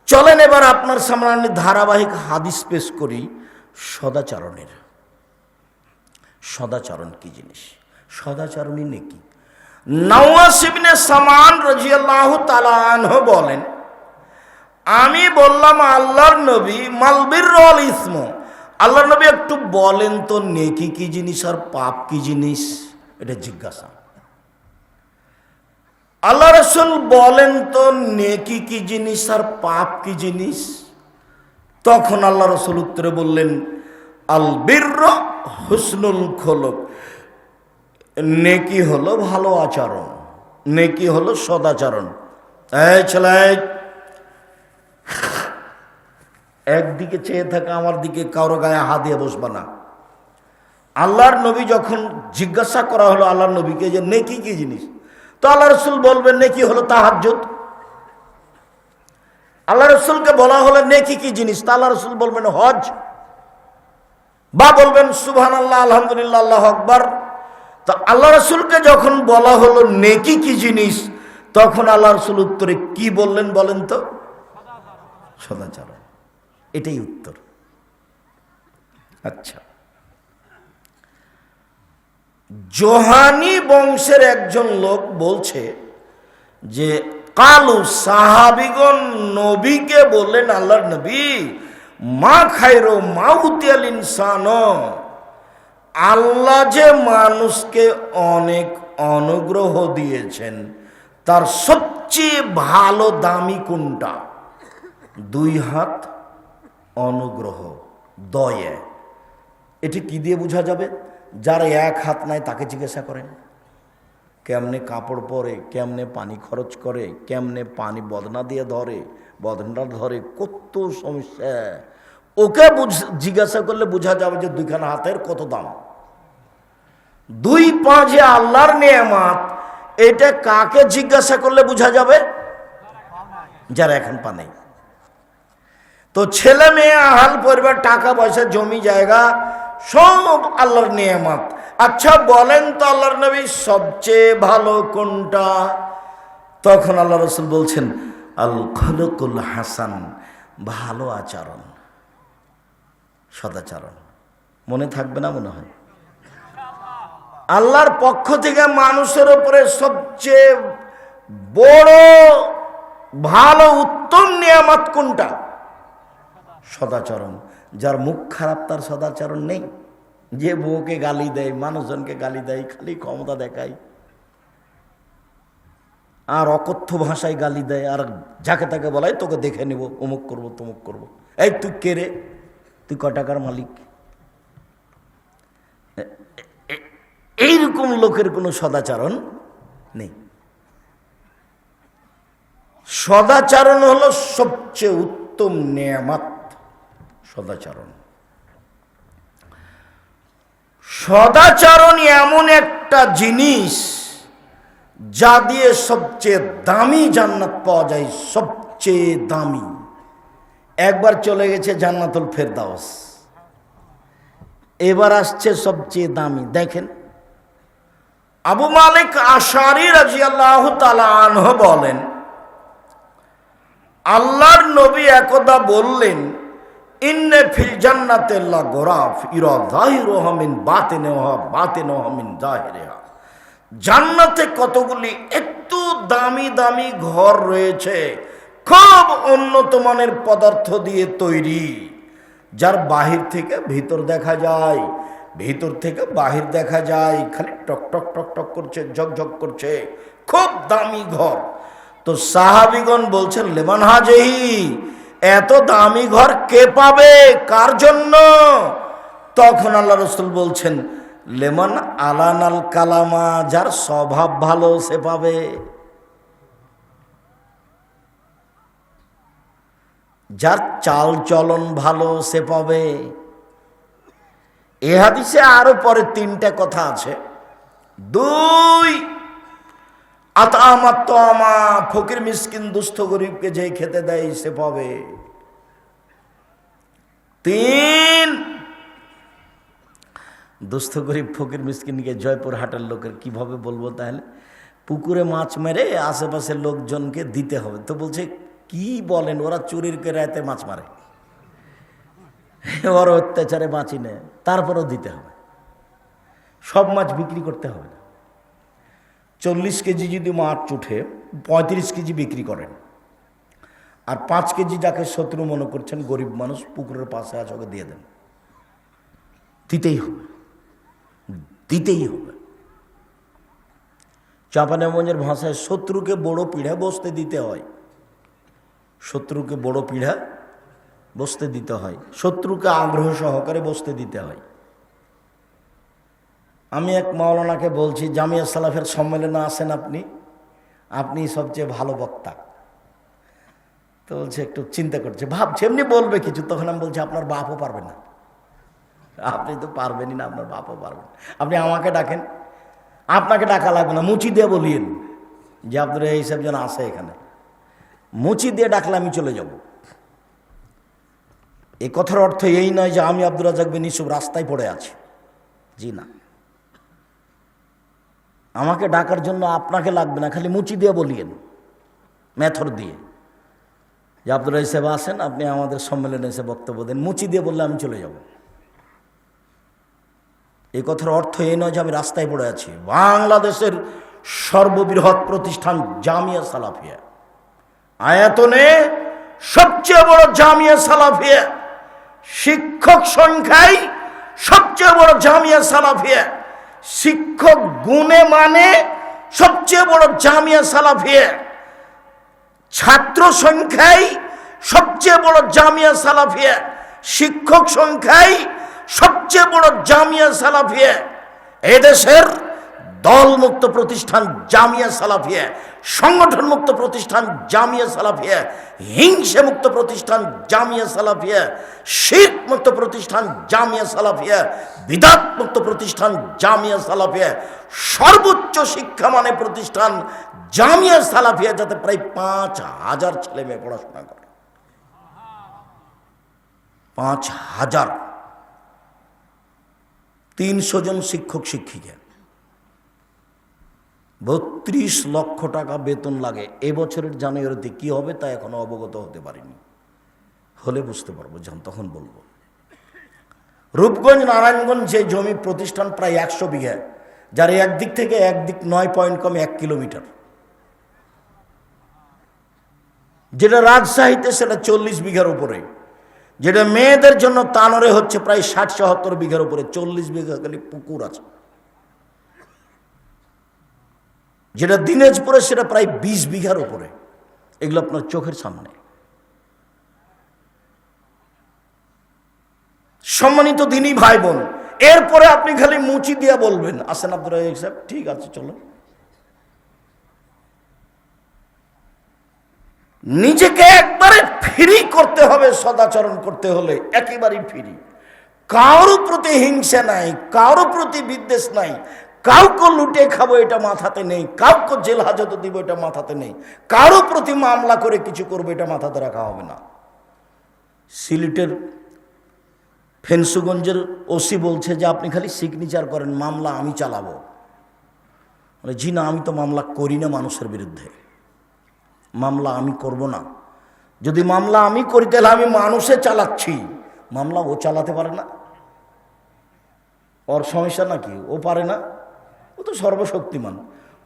চলেন এবার আপনার সামনে আমি ধারাবাহিক হাদিস পেশ করি সদাচরণের। সদাচরণ কি জিনিস? সদাচরণই নেকি। নওয়াস ইবনে সামান রাদিয়াল্লাহু তাআলা আনহু বলেন, আমি বললাম আল্লাহর নবী, মালবির ওয়াল ইসম, আল্লাহর নবী একটু বলেন তো নেকি কি জিনিস আর পাপ কি জিনিস, এটা জিজ্ঞাসা। আল্লাহ রাসূল বলেন তো নেকি কি জিনিস আর পাপ কি জিনিস? তখন আল্লাহ রাসূল উত্তরে বললেন, আল বিরর হুসনুল খুলুক, নেকি হলো ভালো আচরণ, নেকি হলো সদাচরণ। এই ছেলে, একদিকে চেয়ে থাকা, আমার দিকে কারো গায়ে হাত দিয়ে বসবা না। আল্লাহর নবী যখন জিজ্ঞাসা করা হলো আল্লাহর নবীকে যে নেকি কি জিনিস, তো আল্লাহ রসুল বলবেন নেকি হলো তাহাজ্জুদ। আল্লাহ রসুলকে বলা হলো নেকি কি জিনিস, তা আল্লাহ রসুল বলবেন হজ, বা বলবেন সুবহানাল্লাহ, আলহামদুলিল্লাহ, আল্লাহু আকবার। তো আল্লাহ রসুলকে যখন বলা হলো নেকি কি জিনিস, তখন আল্লাহ রসুল উত্তরে কি বললেন বলেন তো? সদাচরণ। এটাই উত্তর। আচ্ছা, জোহানি বংশের একজন লোক বলছে যে কালু সাহাবিগণ নবীকে বললেন, আল্লাহর নবী, মা খায়রো মাউতিয়াল ইনসান, আল্লাহ যে মানুষকে অনেক অনুগ্রহ দিয়েছেন, তার সবচেয়ে ভালো দামি কোনটা? 2 হাত অনুগ্রহ, দয়া। এটি কি দিয়ে বোঝা যাবে? যার 1 হাত নাই তাকে জিজ্ঞাসা করেন কেমনে কাপড় পরে, কেমনে পানি খরচ করে, কেমনে পানি বদনা দিয়ে ধরে, বদনা ধরে, কত সমস্যা। ওকে জিজ্ঞাসা করলে বোঝা যাবে যে 2খানা হাতের কত দাম। 2 পা যে আল্লাহর নেয়ামত, এটা কাকে জিজ্ঞাসা করলে বোঝা যাবে? যারা এখন পা নেই। তো ছেলে মেয়ে, আহাল পরিবার, টাকা পয়সা, জমি জায়গা, সব আল্লাহর নেয়ামত। আচ্ছা বলেন তো আল্লাহর নবী সবচেয়ে ভালো কোনটা? তখন আল্লাহ রসুল বলছেন, আল খুলুকুল হাসান, ভালো আচরণ, সদাচরণ। মনে থাকবে না মনে হয়? আল্লাহর পক্ষ থেকে মানুষের উপরে সবচেয়ে বড় ভালো উত্তম নিয়ামত কোনটা? সদাচরণ। যার মুখ খারাপ তার সদাচরণ নেই। যে বউকে গালি দেয়, মানুষজনকে গালি দেয়, খালি ক্ষমতা দেখায়, আর অকথ্য ভাষায় গালি দেয়, আর যাকে তাকে বলাই তোকে দেখে নিব, অমুক করব তমুক করব। এই তুই কে রে? তুই ক টাকার মালিক? এইরকম লোকের কোনো সদাচরণ নেই। সদাচরণ হলো সবচেয়ে উত্তম নেয়ামত। সদাচরণ, সদাচরণ এমন একটা জিনিস যা দিয়ে সবচেয়ে দামি জান্নাত পাওয়া যায়, সবচেয়ে দামি। একবার চলে গেছে জান্নাতুল ফেরদাউস, এবার আসছে সবচেয়ে দামি। দেখেন, আবু মালিক আশারি রাদিয়াল্লাহু তাআলা আনহু বলেন, আল্লাহর নবী একদা বললেন, ইন্নে ফিল জান্নাতি লা গোরাফ ইরা যাহিরুহা মিন বাতিনিহা বাতিনুহা মিন যাহিরিহা। জান্নাতে কতগুলি একটু দামি দামি ঘর রয়েছে, খুব উন্নত মানের পদার্থ দিয়ে তৈরি, যার বাহির থেকে ভিতর দেখা যায়, ভিতর থেকে বাহির দেখা যায়, খালি টক টক টক টক করছে, ঝকঝক করছে, খুব দামি ঘর। তো তো সাহাবীগণ বলছেন লেমান হাজেহি, এত দামি ঘর কে পাবে, কার জন্য? তখন আল্লাহ রাসূল বলছেন লেমান আলানাল কালামা, যার স্বভাব ভালো সে পাবে। যার চাল চলন ভালো সে পাবে। এ হাদিসে আরো পরে তিনটা কথা আছে। 2, আতামাত্তমা, ফকির মিসকিন দুস্থ গরিবকে যে খেতে দেয় সে পাবে। 3, দুস্থ গরিব ফকির মিসকিনকে জয়পুরহাটের লোকের কিভাবে বলবো তাহলে? পুকুরে মাছ মেরে আশেপাশের লোকজনকে দিতে হবে। তো বলছে কি বলেন, ওরা চুরির কেরাতে মাছ মারে, ওরা অত্যাচারে বাঁচি নেয়, তারপরেও দিতে হবে। সব মাছ বিক্রি করতে হবে না। 40 কেজি যদি মাছ উঠে 35 কেজি বিক্রি করেন, আর 5 কেজি যাকে শত্রু মনে করছেন গরিব মানুষ পুকুরের পাশে আছে ওকে দিয়ে দেন। দিতেই হবে, দিতেই হবে। চাঁপানেগঞ্জের ভাষায় শত্রুকে বড় পিঠা বসতে দিতে হয়। শত্রুকে বড় পিঠা বসতে দিতে হয়, শত্রুকে আগ্রহ সহকারে বসতে দিতে হয়। আমি এক মাওলানাকে বলছি, জামিয়া সালাফের সম্মেলনে আসেন আপনি সবচেয়ে ভালো বক্তা। তো বলছে একটু চিন্তা করছে, ভাবছে এমনি বলবে কিছু। তখন আমি বলছি আপনার বাপও পারবে না, আপনি তো পারবেনই না, আপনার বাপও পারবেন। আপনি আমাকে ডাকেন, আপনাকে ডাকা লাগবে না, মুচি দিয়ে বলিয়েন যে আপনার এইসব যেন আসে এখানে। মুচি দিয়ে ডাকলে আমি চলে যাব। এই কথার অর্থ এই নয় যে আমি আব্দুর রাজ্জাক বিন ইউসুফ রাস্তায় পড়ে আছি, জি না। আমাকে ডাকার জন্য আপনাকে লাগবে না, খালি মুচি দিয়ে বলিয়েন, মেথর দিয়ে, যে আব্দুর রাজ্জাক সাহেব আসেন, আপনি আমাদের সম্মেলনে এসে বক্তব্য দেন। মুচি দিয়ে বললে আমি চলে যাব। এই কথার অর্থ এই নয় যে আমি রাস্তায় পড়ে আছি। বাংলাদেশের সর্ববৃহৎ প্রতিষ্ঠান জামিয়া সালাফিয়া, আয়তনে সবচেয়ে বড় জামিয়া সালাফিয়া, শিক্ষক সংখ্যায় সবচেয়ে বড় জামিয়া সালাফিয়া, শিক্ষক গুণে মানে সবচেয়ে বড় জামিয়া সালাফিয়া, ছাত্র সংখ্যায় সবচেয়ে বড় জামিয়া সালাফিয়া, শিক্ষক সংখ্যায় সবচেয়ে বড় জামিয়া সালাফিয়া। এদেশের দলমুক্ত প্রতিষ্ঠান জামিয়া সালাফিয়া, সংগঠন মুক্ত প্রতিষ্ঠান জামিয়া সালাফিয়া, হিংসা মুক্ত প্রতিষ্ঠান জামিয়া সালাফিয়া, শিরক মুক্ত প্রতিষ্ঠান জামিয়া সালাফিয়া, বিদআত মুক্ত প্রতিষ্ঠান জামিয়া সালাফিয়া, সর্বোচ্চ শিক্ষা মানে প্রতিষ্ঠান জামিয়া সালাফিয়া, যাতে প্রায় 5000 ছেলে মেয়ে পড়াশোনা করে। 5000, 300 জন শিক্ষক শিক্ষিকা, 32 লক্ষ টাকা বেতন লাগে। এবছরের জানুয়ারিতে কি হবে তা এখনো অবগত হতে পারিনি, হলে বুঝতে পারবো, যখন তখন বলবো। রূপগঞ্জ নারায়ণগঞ্জ যে জমি প্রতিষ্ঠান প্রায় 100 বিঘা, যার একদিক থেকে একদিক 9 পয়েন্ট কমে 1 কিলোমিটার। যেটা রাজশাহীতে সেটা 40 বিঘার উপরে, যেটা মেয়েদের জন্য তানোরে হচ্ছে প্রায় 60-70 বিঘার উপরে, 40 বিঘা খালি পুকুর আছে। যেটা দিনাজপুরে সেটা প্রায় 20 বিঘার উপরে। এগুলো আপনার চোখের সামনে। সম্মানিত দিনী ভাই বোন, এরপরে আপনি খালি মুচি দিয়া বলবেন আসেন আব্দুর রাজ্জাক সাহেব, ঠিক আছে চলো। নিজেকে একবারে ফ্রি করতে হবে, সদাচরণ করতে হলে একেবারেই ফ্রি। কারো প্রতি হিংসা নাই, কারো প্রতি বিদ্বেষ নাই, কাউকে লুটে খাবো এটা মাথাতে নেই, কাউকে জেল হাজতে দিব এটা মাথাতে নেই, কারো প্রতি মামলা করে কিছু করবো এটা মাথাতে রাখা হবে না। সিলেটের ফেন্সুগঞ্জের ওসি বলছে যে আপনি খালি সিগনেচার করেন, মামলা আমি চালাবো। জি না, আমি তো মামলা করি না মানুষের বিরুদ্ধে, মামলা আমি করব না। যদি মামলা আমি করি তাহলে আমি মানুষে চালাচ্ছি, মামলা ও চালাতে পারে না। ওর সমস্যা নাকি? ও পারে না, ও তো সর্বশক্তিমান।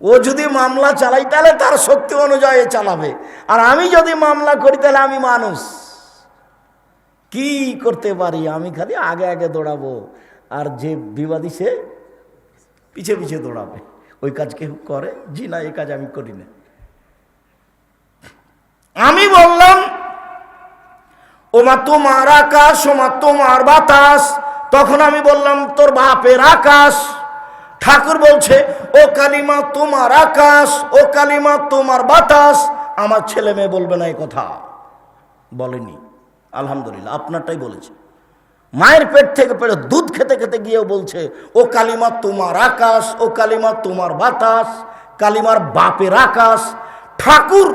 ও যদি মামলা চালাই তাহলে তার শক্তি অনুযায়ী চালাবে, আর আমি যদি মামলা করি তাহলে আমি মানুষ, কি করতে পারি? আমি খালি আগে আগে দৌড়াবো, আর যে বিবাদী সে পিছে পিছে দৌড়াবে। ওই কাজ কেউ করে? জি না, এই কাজ আমি করি না। আমি বললাম ওমা তোমার আকাশ, ওমা তোমার বাতাস। তখন আমি বললাম তোর বাপের আকাশ। ঠাকুর বলছে ও কালিমা তোমার আকাশ, ও কালিমা তোমার বাতাস। আমার ছেলে মেয়ে বলবে না এই কথা, বলেনি। আলহামদুলিল্লাহ, আপনারটাই বলেছে। মায়ের পেট থেকে পেড়ে দুধ খেতে খেতে গিয়েও বলছে ও কালিমা তোমার আকাশ, ও কালিমা তোমার বাতাস, কালিমার বাপের আকাশ। ঠাকুর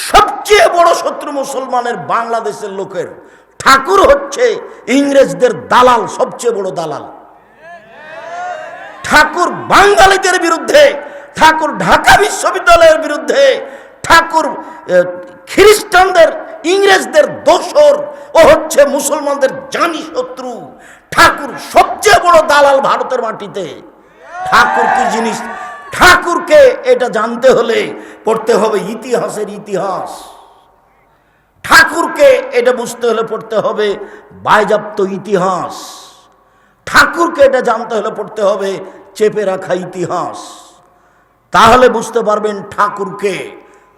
সবচেয়ে বড় শত্রু মুসলমানের, বাংলাদেশের লোকের। ঠাকুর হচ্ছে ইংরেজদের দালাল, সবচেয়ে বড় দালাল। ঠাকুর বাঙালিদের বিরুদ্ধে, ঠাকুর ঢাকা বিশ্ববিদ্যালয়ের বিরুদ্ধে, ঠাকুর খ্রিস্টানদের, ইংরেজদের দোসর। ও হচ্ছে মুসলমানদের জানি শত্রু। ঠাকুর সবচেয়ে বড় দালাল ভারতের মাটিতে। ঠাকুর কি জিনিস, ঠাকুরকে এটা জানতে হলে পড়তে হবে ইতিহাসের ইতিহাস। ঠাকুরকে এটা বুঝতে হলে পড়তে হবে বায়জাপ্ত ইতিহাস। ঠাকুরকে এটা জানতে হলে পড়তে হবে চেপে রাখা ইতিহাস। তাহলে বুঝতে পারবেন ঠাকুরকে।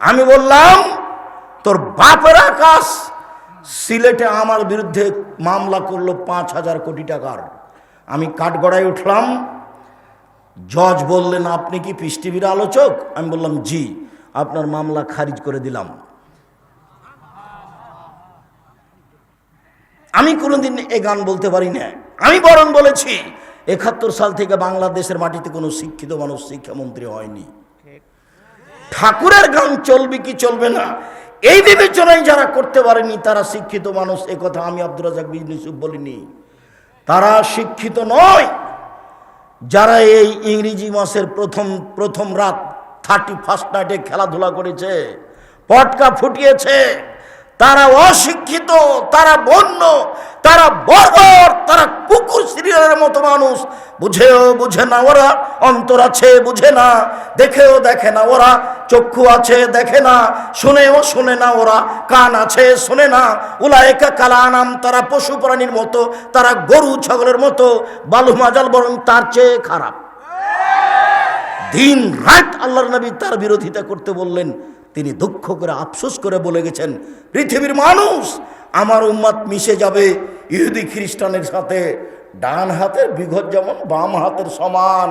আমি বললাম তোর বাপের আকাশ। সিলেটে আমার বিরুদ্ধে মামলা করলো 5,000 কোটি টাকার। আমি কাঠগড়ায় উঠলাম। জজ বললেন আপনি কি পিস টিভির আলোচক? আমি বললাম জি। আপনার মামলা খারিজ করে দিলাম। আমি কোনোদিন এ গান বলতে পারি না। আমি বরং বলেছি 71 সাল থেকে বাংলাদেশের মাটিতে কোনো শিক্ষিত মানুষ শিক্ষামন্ত্রী হয়নি। ঠাকুরের গান চলবে কি চলবে না এই বিবেচনায় যারা করতে পারেনি তারা শিক্ষিত মানুষ, এ কথা আমি আব্দুর রাজ্জাক বিন ইউসুফ বলিনি। তারা শিক্ষিত নয়। যারা এই ইংরেজি মাসের প্রথম রাত 31st নাইটে খেলাধুলা করেছে, পটকা ফুটিয়েছে, তারা অশিক্ষিত, তারা বন্য, তারা বর্বর, তারা কুকুর সিরিয়ালের মতো মানুষ। বুঝেও বুঝে না ওরা, অন্তর আছে বুঝে না, দেখেও দেখে না ওরা, চক্ষু আছে দেখে না, শুনেও শুনে না ওরা, কান আছে শোনে না। উলায়েকা কালানাম, তারা পশু প্রাণীর মতো, তারা গরু ছাগলের মতো, বালু মাজাল বরং তার চেয়ে খারাপ। দিন রাত আল্লাহর নবী তার বিরোধিতা করতে বললেন। তিনি দুঃখ করে আফসোস করে বলে গেছেন পৃথিবীর মানুষ আমার উম্মত মিশে যাবে ইহুদি খ্রিস্টানের সাথে। ডান হাতের বিঘত যেমন বাম হাতের সমান,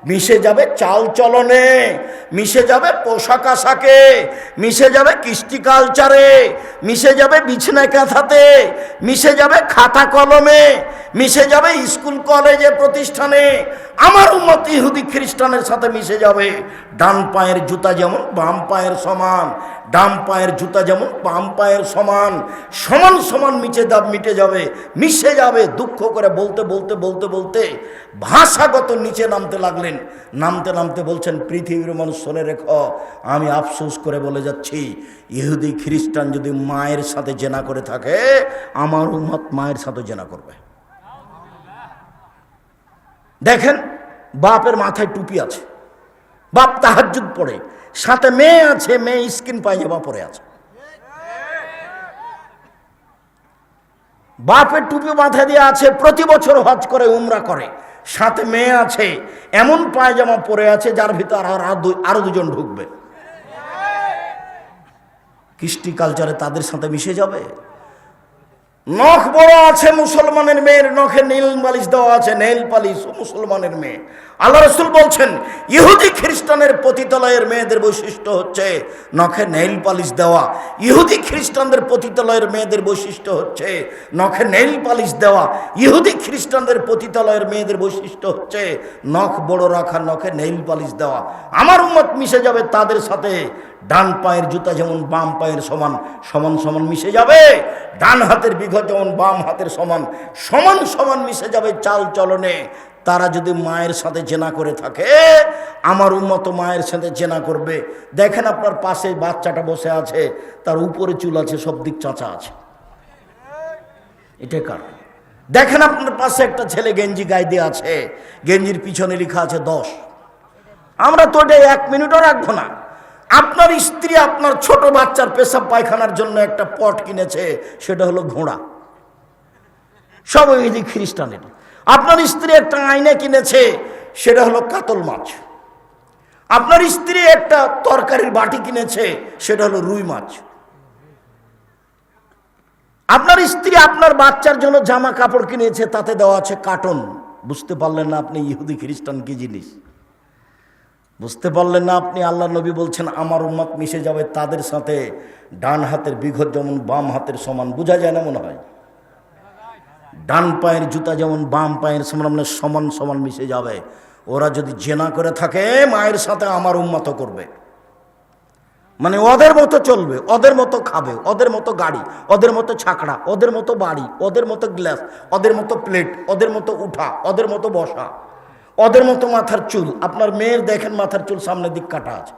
মিশে যাবে চাল চলনে, মিশে যাবে পোশাক আশাকে, মিশে যাবে কৃষ্টি কালচারে, মিশে যাবে বিছনা কাঁথাতে, মিশে যাবে খাতা কলমে, মিশে যাবে স্কুল কলেজে প্রতিষ্ঠানে। আমার উম্মত ইহুদি খ্রিস্টানের সাথে মিশে যাবে। ডান পায়ের জুতা যেমন বাম পায়ের সমান, ডান পায়ের জুতা যেমন বাম পায়ের সমান, সমান সমান মিটে যাবে, মিশে যাবে। দুঃখ করে বলতে বলতে বলতে বলতে ভাষাগত নিচে নামতে লাগলেন। নামতে নামতে বলছেন পৃথিবীর মানুষ শুনে রেখো, আমি আফসোস করে বলে যাচ্ছি ইহুদি খ্রিস্টান যদি মায়ের সাথে জেনা করে থাকে, আমার উম্মত মায়ের সাথে জেনা করবে। দেখেন বাপের মাথায় টুপি আছে, বাপ তাহাজ্জুদ পড়ে, সাথে মেয়ে আছে, মেয়ে স্কিন পায়জামা পরে আছে। বাপের টুপি মাথায় দিয়ে আছে, প্রতি বছর হজ করে উমরা করে, সাথে মেয়ে আছে, এমন পায়জামা পরে আছে যার ভিতর আরো দুজন ঢুকবে। কৃষ্টি কালচারে তাদের সাথে মিশে যাবে। নখ বড় আছে মুসলমানের মেয়ের, নখে নীল পালিশ দেওয়া আছে, নেইল পালিশ মুসলমানের মেয়ে। আল্লাহ রাসূল বলছেন ইহুদি খ্রিস্টানের পতিতালয়ের মেয়েদের বৈশিষ্ট্য হচ্ছে নখে নেইল পালিশ দেওয়া। ইহুদি খ্রিস্টানদের পতিতালয়ের মেয়েদের বৈশিষ্ট্য হচ্ছে নখে নেইল পালিশ দেওয়া। ইহুদি খ্রিস্টানদের পতিতালয়ের মেয়েদের বৈশিষ্ট্য হচ্ছে নখ বড় রাখা, নখে নেইল পালিশ দেওয়া। আমার উম্মত মিশে যাবে তাদের সাথে। ডান পায়ের জুতা যেমন বাম পায়ের সমান, সমান সমান মিশে যাবে। ডান হাতের বিঘত যেমন বাম হাতের সমান, সমান সমান মিশে যাবে চাল চলনে। তারা যদি মায়ের সাথে জেনা করে থাকে, আমার উম্মত মায়ের সাথে জেনা করবে। দেখেন আপনার পাশে বাচ্চাটা বসে আছে, তার উপরে চুল আছে, সব দিক চাঁচা আছে, এটা কার? দেখেন আপনার পাশে একটা ছেলে গেঞ্জি গায়ে দিয়ে আছে, গেঞ্জির পিছনে লেখা আছে 10। আমরা তো এটা 1 মিনিটও রাখবো না। আপনার স্ত্রী আপনার ছোট বাচ্চার পেশাব পায়খানার জন্য একটা পট কিনেছে, সেটা হলো ঘোড়া, সব ইহুদি খ্রিস্টানের। আপনার স্ত্রী একটা আয়না কিনেছে, সেটা হলো কাতল মাছ। আপনার স্ত্রী একটা তরকারির বাটি কিনেছে, সেটা হলো রুই মাছ। আপনার স্ত্রী আপনার বাচ্চার জন্য জামা কাপড় কিনেছে, তাতে দেওয়া আছে কার্টন। বুঝতে পারলেন না আপনি ইহুদি খ্রিস্টান কি জিনিস? বুঝতে পারলেন না আপনি আল্লাহ নবী বলছেন আমার উম্মত মিশে যাবে তাদের সাথে, ডান হাতের বিঘত যেমন বাম হাতের সমান। বোঝা যায় না মনে হয়? ডান পায়ের জুতা যেমন বাম পায়ের সমান, সমান সমান মিশে যাবে। ওরা যদি জেনা করে থাকে মায়ের সাথে, আমার উম্মত করবে, মানে ওদের মতো চলবে, ওদের মতো খাবে, ওদের মতো গাড়ি, ওদের মতো ছাকড়া, ওদের মতো বাড়ি, ওদের মতো গ্লাস, ওদের মতো প্লেট, ওদের মতো উঠা, ওদের মতো বসা, ওদের মতো মাথার চুল। আপনার মেয়ের দেখেন মাথার চুল সামনের দিক কাটা আছে,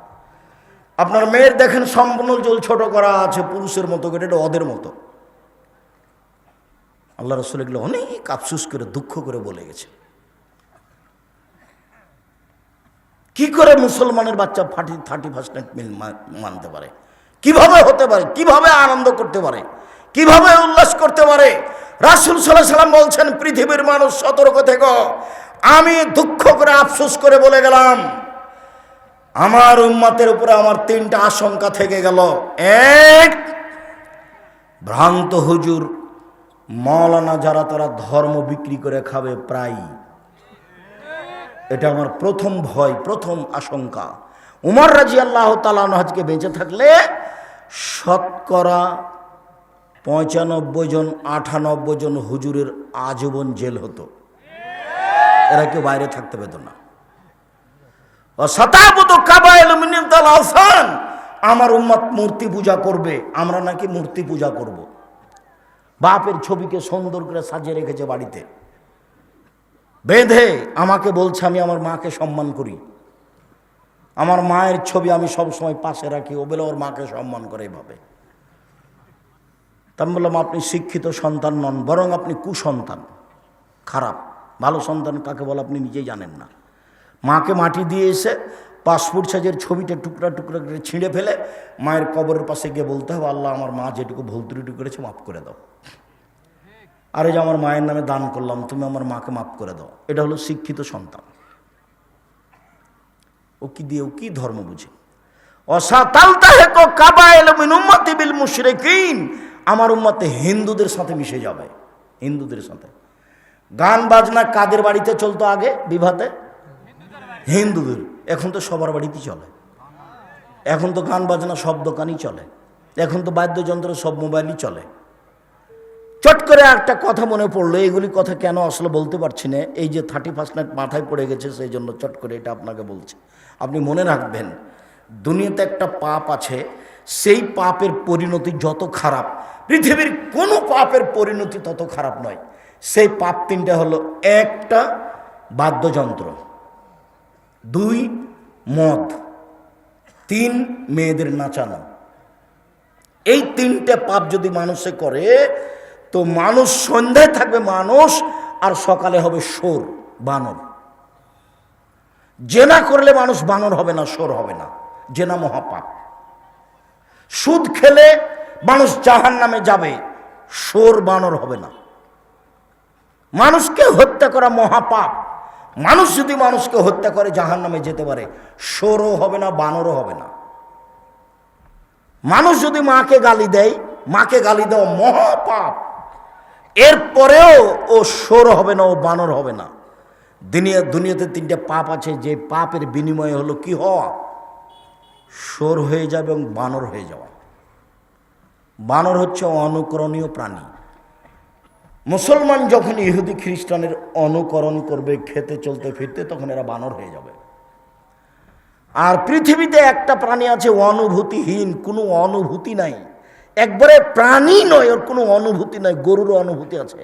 আপনার মেয়ের দেখেন সম্পূর্ণ চুল ছোট করা আছে পুরুষের মতো করে, এটা ওদের মতো। আল্লাহ রাসূল এগুলো অনেক আফসোস করে দুঃখ করে বলে গেছে। কি করে মুসলমানের বাচ্চা 31st মিল মানতে পারে? কিভাবে হতে পারে? কিভাবে আনন্দ করতে পারে? কিভাবে উল্লাস করতে পারে? রাসূল সাল্লাল্লাহু আলাইহি ওয়াসাল্লাম বলছেন পৃথিবীর মানুষ সতর্ক থেকো। আমি দুঃখ করে আফসোস করে বলে গেলাম আমার উম্মতের উপরে আমার 3টা আশঙ্কা থেকে গেল। এক, ভ্রান্ত হুজুর মাওলানা যারা তারা ধর্ম বিক্রি করে খাবে প্রায়, এটা আমার প্রথম ভয়, প্রথম আশঙ্কা। উমর রাদিয়াল্লাহু তাআলা আনহু আজকে বেঁচে থাকলে শতকরা 95 জন 98 জন হুজুরের আজীবন জেল হতো, এরা কেউ বাইরে থাকতে পেত না। আমার উম্মত মূর্তি পূজা করবে, আমরা নাকি মূর্তি পূজা করব। বাপের ছবিকে সুন্দর করে সাজিয়ে রেখেছে বাড়িতে, বেঁধে আমাকে বলছে আমি আমার মাকে সম্মান করি, আমার মায়ের ছবি আমি সবসময় পাশে রাখি, ও বলে ওর মাকে সম্মান করে এভাবে। তা আমি বললাম আপনি শিক্ষিত সন্তান নন, বরং আপনি কুসন্তান, খারাপ। ভালো সন্তান কাকে বলে আপনি নিজেই জানেন না। মাকে মাটি দিয়ে এসে পাসপোর্ট সাইজের ছবিটা টুকরা টুকরা করে ছিঁড়ে ফেলে মায়ের কবরের পাশে গিয়ে বলতে হবে আল্লাহ আমার মা যেটুকু ভুল ত্রুটি করেছে মাফ করে দাও, আরে যে আমার মায়ের নামে দান করলাম তুমি আমার মাকে মাফ করে দাও। এটা হলো শিক্ষিত সন্তান। ও কি দিয়ে, ও কি ধর্ম বুঝে? আমার উম্মতে হিন্দুদের সাথে মিশে যাবে, হিন্দুদের সাথে। গান বাজনা কাদের বাড়িতে চলতো আগে বিবাহতে? হিন্দুদের। এখন তো সবার বাড়িতেই চলে, এখন তো গান বাজনা সব দোকানই চলে, এখন তো বাদ্যযন্ত্র সব মোবাইলই চলে। চট করে একটা কথা মনে পড়লো, এগুলি কথা কেন আসলে বলতে পারছি না, এই যে 31st নাইট মাথায় পড়ে গেছে সেই জন্য চট করে এটা আপনাকে বলছি। আপনি মনে রাখবেন দুনিয়াতে একটা পাপ আছে, সেই পাপের পরিণতি যত খারাপ, পৃথিবীর কোনো পাপের পরিণতি তত খারাপ নয়। সেই পাপ 3টা হলো, 1টা বাদ্যযন্ত্র, 2 মদ, 3 মেয়েদের নাচানো। এই 3টে পাপ যদি মানুষে করে তো মানুষ সন্ধ্যায় থাকবে মানুষ, আর সকালে হবে শোর, বানর। জেনা করলে মানুষ বানর হবে না, শোর হবে না, জেনা মহাপাপ। সুদ খেলে মানুষ জাহান্নামে যাবে, শোর বানর হবে না। মানুষকে হত্যা করা মহাপাপ, মানুষ যদি মানুষকে হত্যা করে জাহান্নামে যেতে পারে, শোরও হবে না, বানরও হবে না। মানুষ যদি মাকে গালি দেয়, মাকে গালি দেওয়া মহাপাপ, এরপরেও ও শোর হবে না, ও বানর হবে না। দুনিয়াতে 3টে পাপ আছে, যে পাপের বিনিময়ে হলো কি হওয়া? শোর হয়ে যাবে এবং বানর হয়ে যাওয়া। বানর হচ্ছে অনুকরণীয় প্রাণী। মুসলমান যখন ইহুদি খ্রিস্টানের অনুকরণ করবে খেতে চলতে ফিরতে, তখন এরা বানর হয়ে যাবে। আর পৃথিবীতে একটা প্রাণী আছে অনুভূতিহীন, কোনো অনুভূতি নাই, একবারে প্রাণী নয়, ওর কোনো অনুভূতি নাই। গরুর অনুভূতি আছে।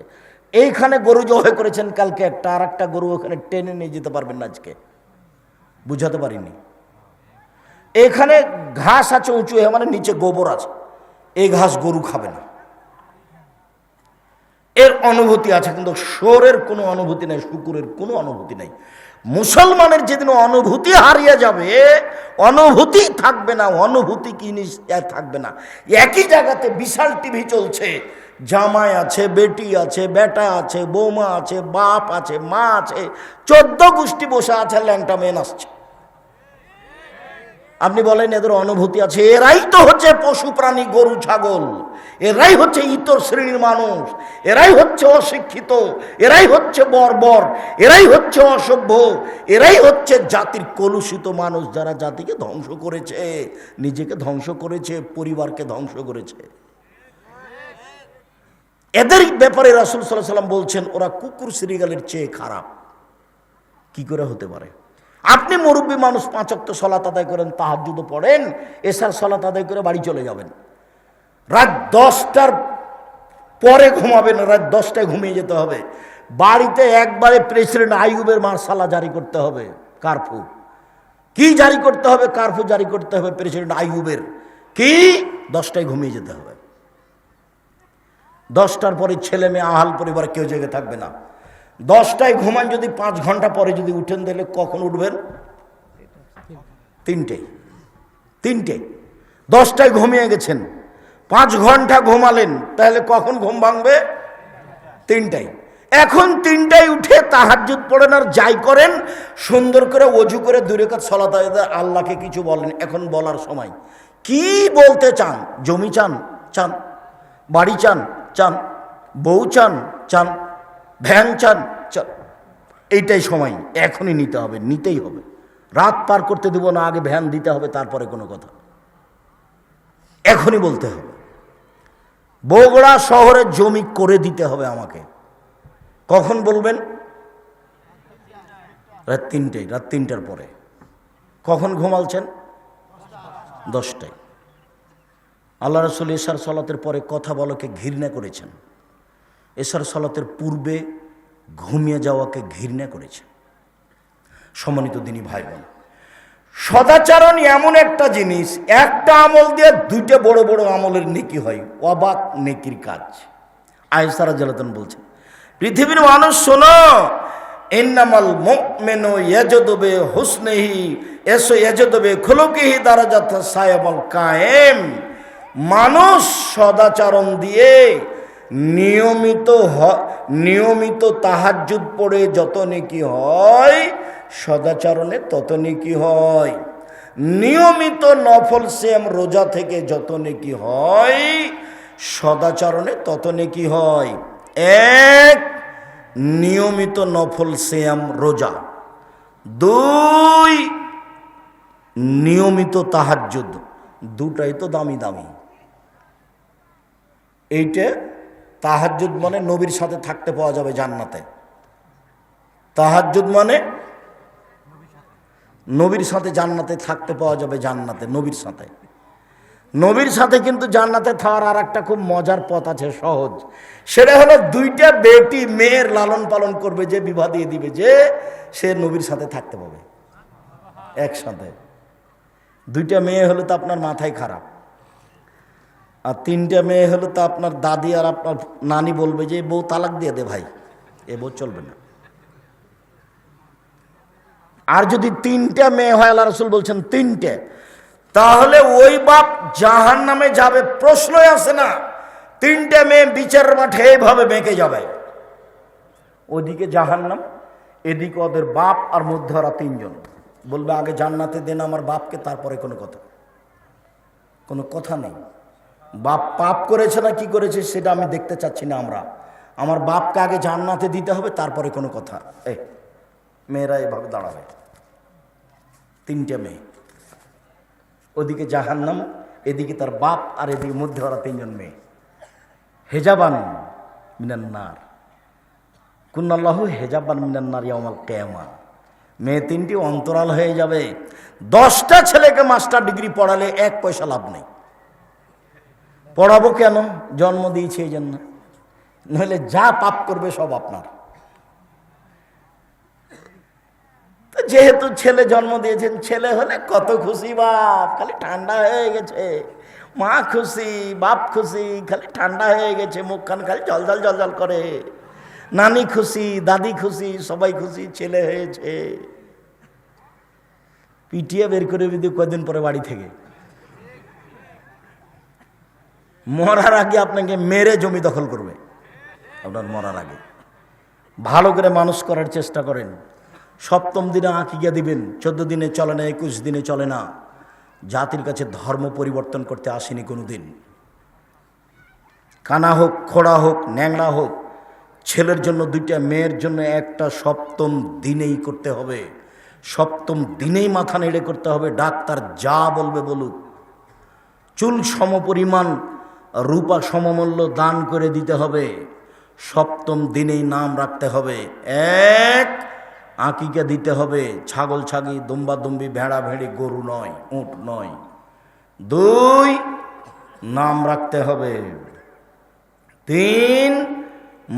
এইখানে গরু জবাই করেছেন কালকে একটা, আর একটা গরু ওখানে টেনে নিয়ে যেতে পারবেন না আজকে, বুঝাতে পারিনি। এখানে ঘাস আছে উঁচু, মানে নিচে গোবর আছে, এই ঘাস গরু খাবে না। এর অনুভূতি আছে, কিন্তু শোরের কোনো অনুভূতি নাই, শুকুরের কোনো অনুভূতি নাই। মুসলমানের যেদিন অনুভূতি হারিয়ে যাবে, অনুভূতি থাকবে না, অনুভূতি কি জিনিস থাকবে না। একই জায়গাতে বিশাল টিভি চলছে, জামাই আছে, বেটি আছে, বেটা আছে, বৌমা আছে, বাপ আছে, মা আছে, 14 গোষ্ঠী বসে আছে, ল্যাংটা মেয়ে নাচছে। আপনি বলেন এদের অনুভূতি আছে? এরাই তো হচ্ছে পশু প্রাণী, গরু ছাগল, এরাই হচ্ছে ইতর শ্রেণীর মানুষ, এরাই হচ্ছে অশিক্ষিত, এরাই হচ্ছে বর্বর, এরাই হচ্ছে অসভ্য, এরাই হচ্ছে জাতির কলুষিত মানুষ, যারা জাতিকে ধ্বংস করেছে, নিজেকে ধ্বংস করেছে, পরিবারকে ধ্বংস করেছে। এদের ব্যাপারে রাসূল সাল্লাল্লাহু আলাইহি ওয়াসাল্লাম বলছেন ওরা কুকুর শ্রীগালের চেয়ে খারাপ। কি করে হতে পারে? আপনি মুরব্বী মানুষ, 5 ওয়াক্ত সালাত আদায় করেন, তাহাজ্জুদও পড়েন, এশার সালাত আদায় করে বাড়ি চলে যাবেন, রাত 10টার পরে ঘুমাবেন, রাত 10টায় ঘুমিয়ে যেতে হবে, বাড়িতে একবারে প্রেসিডেন্ট আইয়ুবের মার্শাল্লাহ জারি করতে হবে, কারফিউ। কি জারি করতে হবে? কারফিউ জারি করতে হবে প্রেসিডেন্ট আইয়ুবের। কি? 10টায় ঘুমিয়ে যেতে হবে। 10টার পরে ছেলে মেয়ে, আহাল পরিবার কেউ জেগে থাকবে না। 10টায় ঘুমান, যদি 5 ঘন্টা পরে যদি উঠেন তাহলে কখন উঠবেন? 3টে। 10টায় ঘুমিয়ে গেছেন, 5 ঘন্টা ঘুমালেন, তাহলে কখন ঘুম ভাঙবে? 3টায়। এখন 3টায় উঠে তাহাজ্জুদ পড়েন আর যাই করেন, সুন্দর করে ওযু করে 2 রাকাত সালাত আদায়, আল্লাহকে কিছু বলেন। এখন বলার সময় কি বলতে চান? জমি চান? চান। বাড়ি চান? চান। বউ চান? চান। ভ্যান চান? চান। এইটাই সময়, এখনই নিতে হবে, নিতেই হবে। রাত পার করতে দেব না, আগে ভ্যান দিতে হবে, তারপরে কোনো কথা। এখনই বলতে হবে। বগুড়া শহরে জমি করে দিতে হবে আমাকে। কখন বলবেন? রাত 3টায়। রাত 3টার পরে। কখন ঘুমালছেন? 10টায়। আল্লাহ রাসূল এশার সালাতের পরে কথা বলাকে ঘৃণা করেছেন, এশার সালাতের পূর্বে ঘুমিয়ে যাওয়াকে ঘৃণা করেছেন। সম্মানিত দিনী ভাই বোন, সদাচরণ এমন একটা জিনিস, একটা আমল দিয়ে 2টা বড় বড় আমলের নেকি হয়, অবাক নেকির কাজ। আয়েশা রাদিয়াল্লাহু আনহা বলছেন, পৃথিবীর মানুষ শোনো, ইন্নামাল মুমিনু ইয়াজদু বি হুসনিহি ইয়াজদু বি খুলুকিহি দারাজাত সায়াবুল কায়েম। মানুষ সদাচরণ দিয়ে নিয়মিত তাহাজ্জুদ পড়ে যত নেকি হয়, সদাচরণে তত নেকি হয়। নিয়মিত নফল সিয়াম রোজা থেকে যত নেকি হয়, সদাচরণে তত নেকি হয়। 1, নিয়মিত নফল সিয়াম রোজা। 2, নিয়মিত তাহাজ্জুদ। 2টাই তো দামি দামি। এইটা তাহাজ্জুদ মানে নবীর সাথে থাকতে পাওয়া যাবে জান্নাতে। তাহাজ্জুদ মানে নবীর সাথে জান্নাতে থাকতে পাওয়া যাবে, জান্নাতে নবীর সাথে। নবীর সাথে কিন্তু জান্নাতে থাকার আর একটা খুব মজার পথ আছে, সহজ। সেটা হলো 2টা বেটি মেয়ের লালন পালন করবে, যে বিবাহ দিয়ে দিবে, যে সে নবীর সাথে থাকতে পাবে একসাথে। 2টা মেয়ে হলে তো আপনার মাথায় খারাপ, আর 3টা মেয়ে হলে তো আপনার দাদি আর আপনার নানি বলবে যে বউ তালাক দিয়ে দে ভাই, এ বউ চলবে না। আর যদি 3টা মেয়ে হয়, আল্লাহ রাসূল বলছেন 3টে, তাহলে ওই বাপ জাহান্নামে যাবে, প্রশ্নই আসে না। 3টে মেয়ে বিচারের মাঠে এইভাবে বেঁকে যাবে, ওদিকে জাহান্নাম, এদিকে ওদের বাপ, আর মধ্যে ওরা 3জন। বলবে আগে জান্নাতে দেন আমার বাপকে, তারপরে কোনো কথা নেই। বাপ পাপ করেছে না কি করেছে সেটা আমি দেখতে চাচ্ছি না আমরা, আমার বাপকে আগে জান্নাতে দিতে হবে, তারপরে কোনো কথা। মেয়েরা এভাবে দাঁড়াবে, 3টে মেয়ে, ওদিকে জাহান্নাম, এদিকে তার বাপ, আর এদিকে মধ্যে ওরা 3জন মেয়ে। হেজাবান মিনান নার, কুন্নাল্লাহু হেজাবান মিনান নার ইয়াউমাল কিয়ামা। মেয়ে 3টি অন্তরাল হয়ে যাবে। 10টা ছেলেকে মাস্টার ডিগ্রি পড়ালে 1 পয়সা লাভ নেই। পড়াবো কেন? জন্ম দিয়েছে এই জন্য, নইলে যা পাপ করবে সব আপনার। তো যেহেতু ছেলে জন্ম দিয়েছেন, ছেলে হলে কত খুশি বাপ, খালি ঠান্ডা হয়ে গেছে, মা খুশি, বাপ খুশি, খালি ঠান্ডা হয়ে গেছে, মুখখান খালি জলজল জলজল করে। নানি খুশি, দাদি খুশি, সবাই খুশি, ছেলে হয়েছে। পিটিয়ে বের করে দিতে কয়দিন পরে বাড়ি থেকে। মরার আগে আপনাকে মেরে জমি দখল করবে আপনার মরার আগে। ভালো করে মানুষ করার চেষ্টা করেন। 7ম দিনে আকিকা দিবেন, 14 দিনে চলে না, 21 দিনে চলে না। জাতির কাছে ধর্ম পরিবর্তন করতে আসেনি কোনো দিন। কানা হোক, খোড়া হোক, ন্যাংরা হোক, ছেলের জন্য দুইটা, মেয়ের জন্য একটা, সপ্তম দিনেই করতে হবে। সপ্তম দিনেই মাথা নেড়ে করতে হবে, ডাক্তার যা বলবে বলুক। চুল সমপরিমাণ, রূপা সমমূল্য দান করে দিতে হবে। সপ্তম দিনেই নাম রাখতে হবে। এক, আকিকা দিতে হবে, ছাগল ছাগি, দুম্বা দুম্বি, ভেড়া ভেড়ি, গরু নয়, উট নয়। দুই, নাম রাখতে হবে। তিন,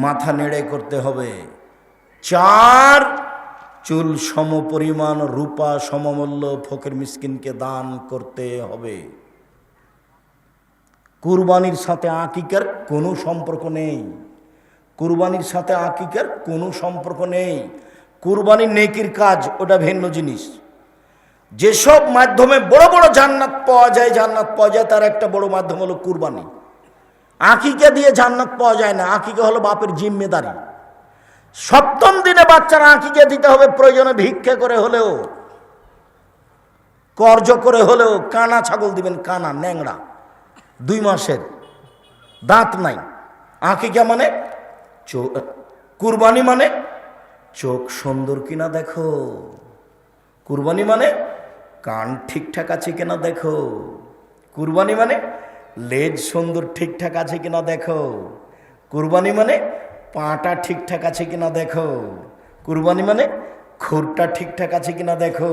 মাথা নেড়ে করতে হবে। চার, চুল সমপরিমাণ, রূপা সমমূল্য ফকির মিসকিনকে দান করতে হবে। কুরবানির সাথে আকিকার কোনো সম্পর্ক নেই। কুরবানির সাথে আকিকার কোনো সম্পর্ক নেই। কুরবানি নেকির কাজ, ওটা ভিন্ন জিনিস। যেসব মাধ্যমে বড় বড় জান্নাত পাওয়া যায়, তার একটা বড় মাধ্যম হলো কুরবানি। আকিকা দিয়ে জান্নাত পাওয়া যায় না, আকিকা হলো বাপের জিম্মেদারি। সপ্তম দিনে বাচ্চারা আকিকা দিতে হবে, প্রয়োজনে ভিক্ষা করে হলেও, কর্জ করে হলেও। কানা ছাগল দিবেন, কানা ন্যাংরা, 2 মাসের, দাঁত নাই। আকিকা মানে কুরবানি মানে চোখ সুন্দর কিনা দেখো। কুরবানি মানে কান ঠিকঠাক আছে কিনা দেখো। কুরবানি মানে লেজ সুন্দর ঠিকঠাক আছে কিনা দেখো। কুরবানি মানে পাটা ঠিকঠাক আছে কিনা দেখো। কুরবানি মানে খুরটা ঠিকঠাক আছে কিনা দেখো।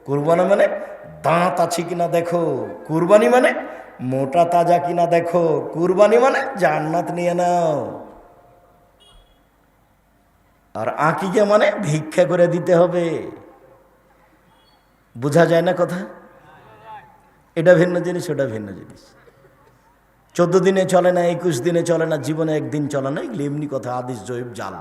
কুরবানি মানে দাঁত আছে কিনা দেখো। কুরবানি মানে মোটা তাজা কিনা দেখো। কুরবানি মানে জান্নাত নিয়ে নাও। আর আকিকা মানে ভিক্ষা করে দিতে হবে। বোঝা যায় না কথা? এটা ভিন্ন জিনিস, ওটা ভিন্ন জিনিস। 14 দিনে চলে না, 21 দিনে চলে না, জীবনে একদিন চলে না, এগুলো এমনি কথা, হাদিস জয়ীফ জাল।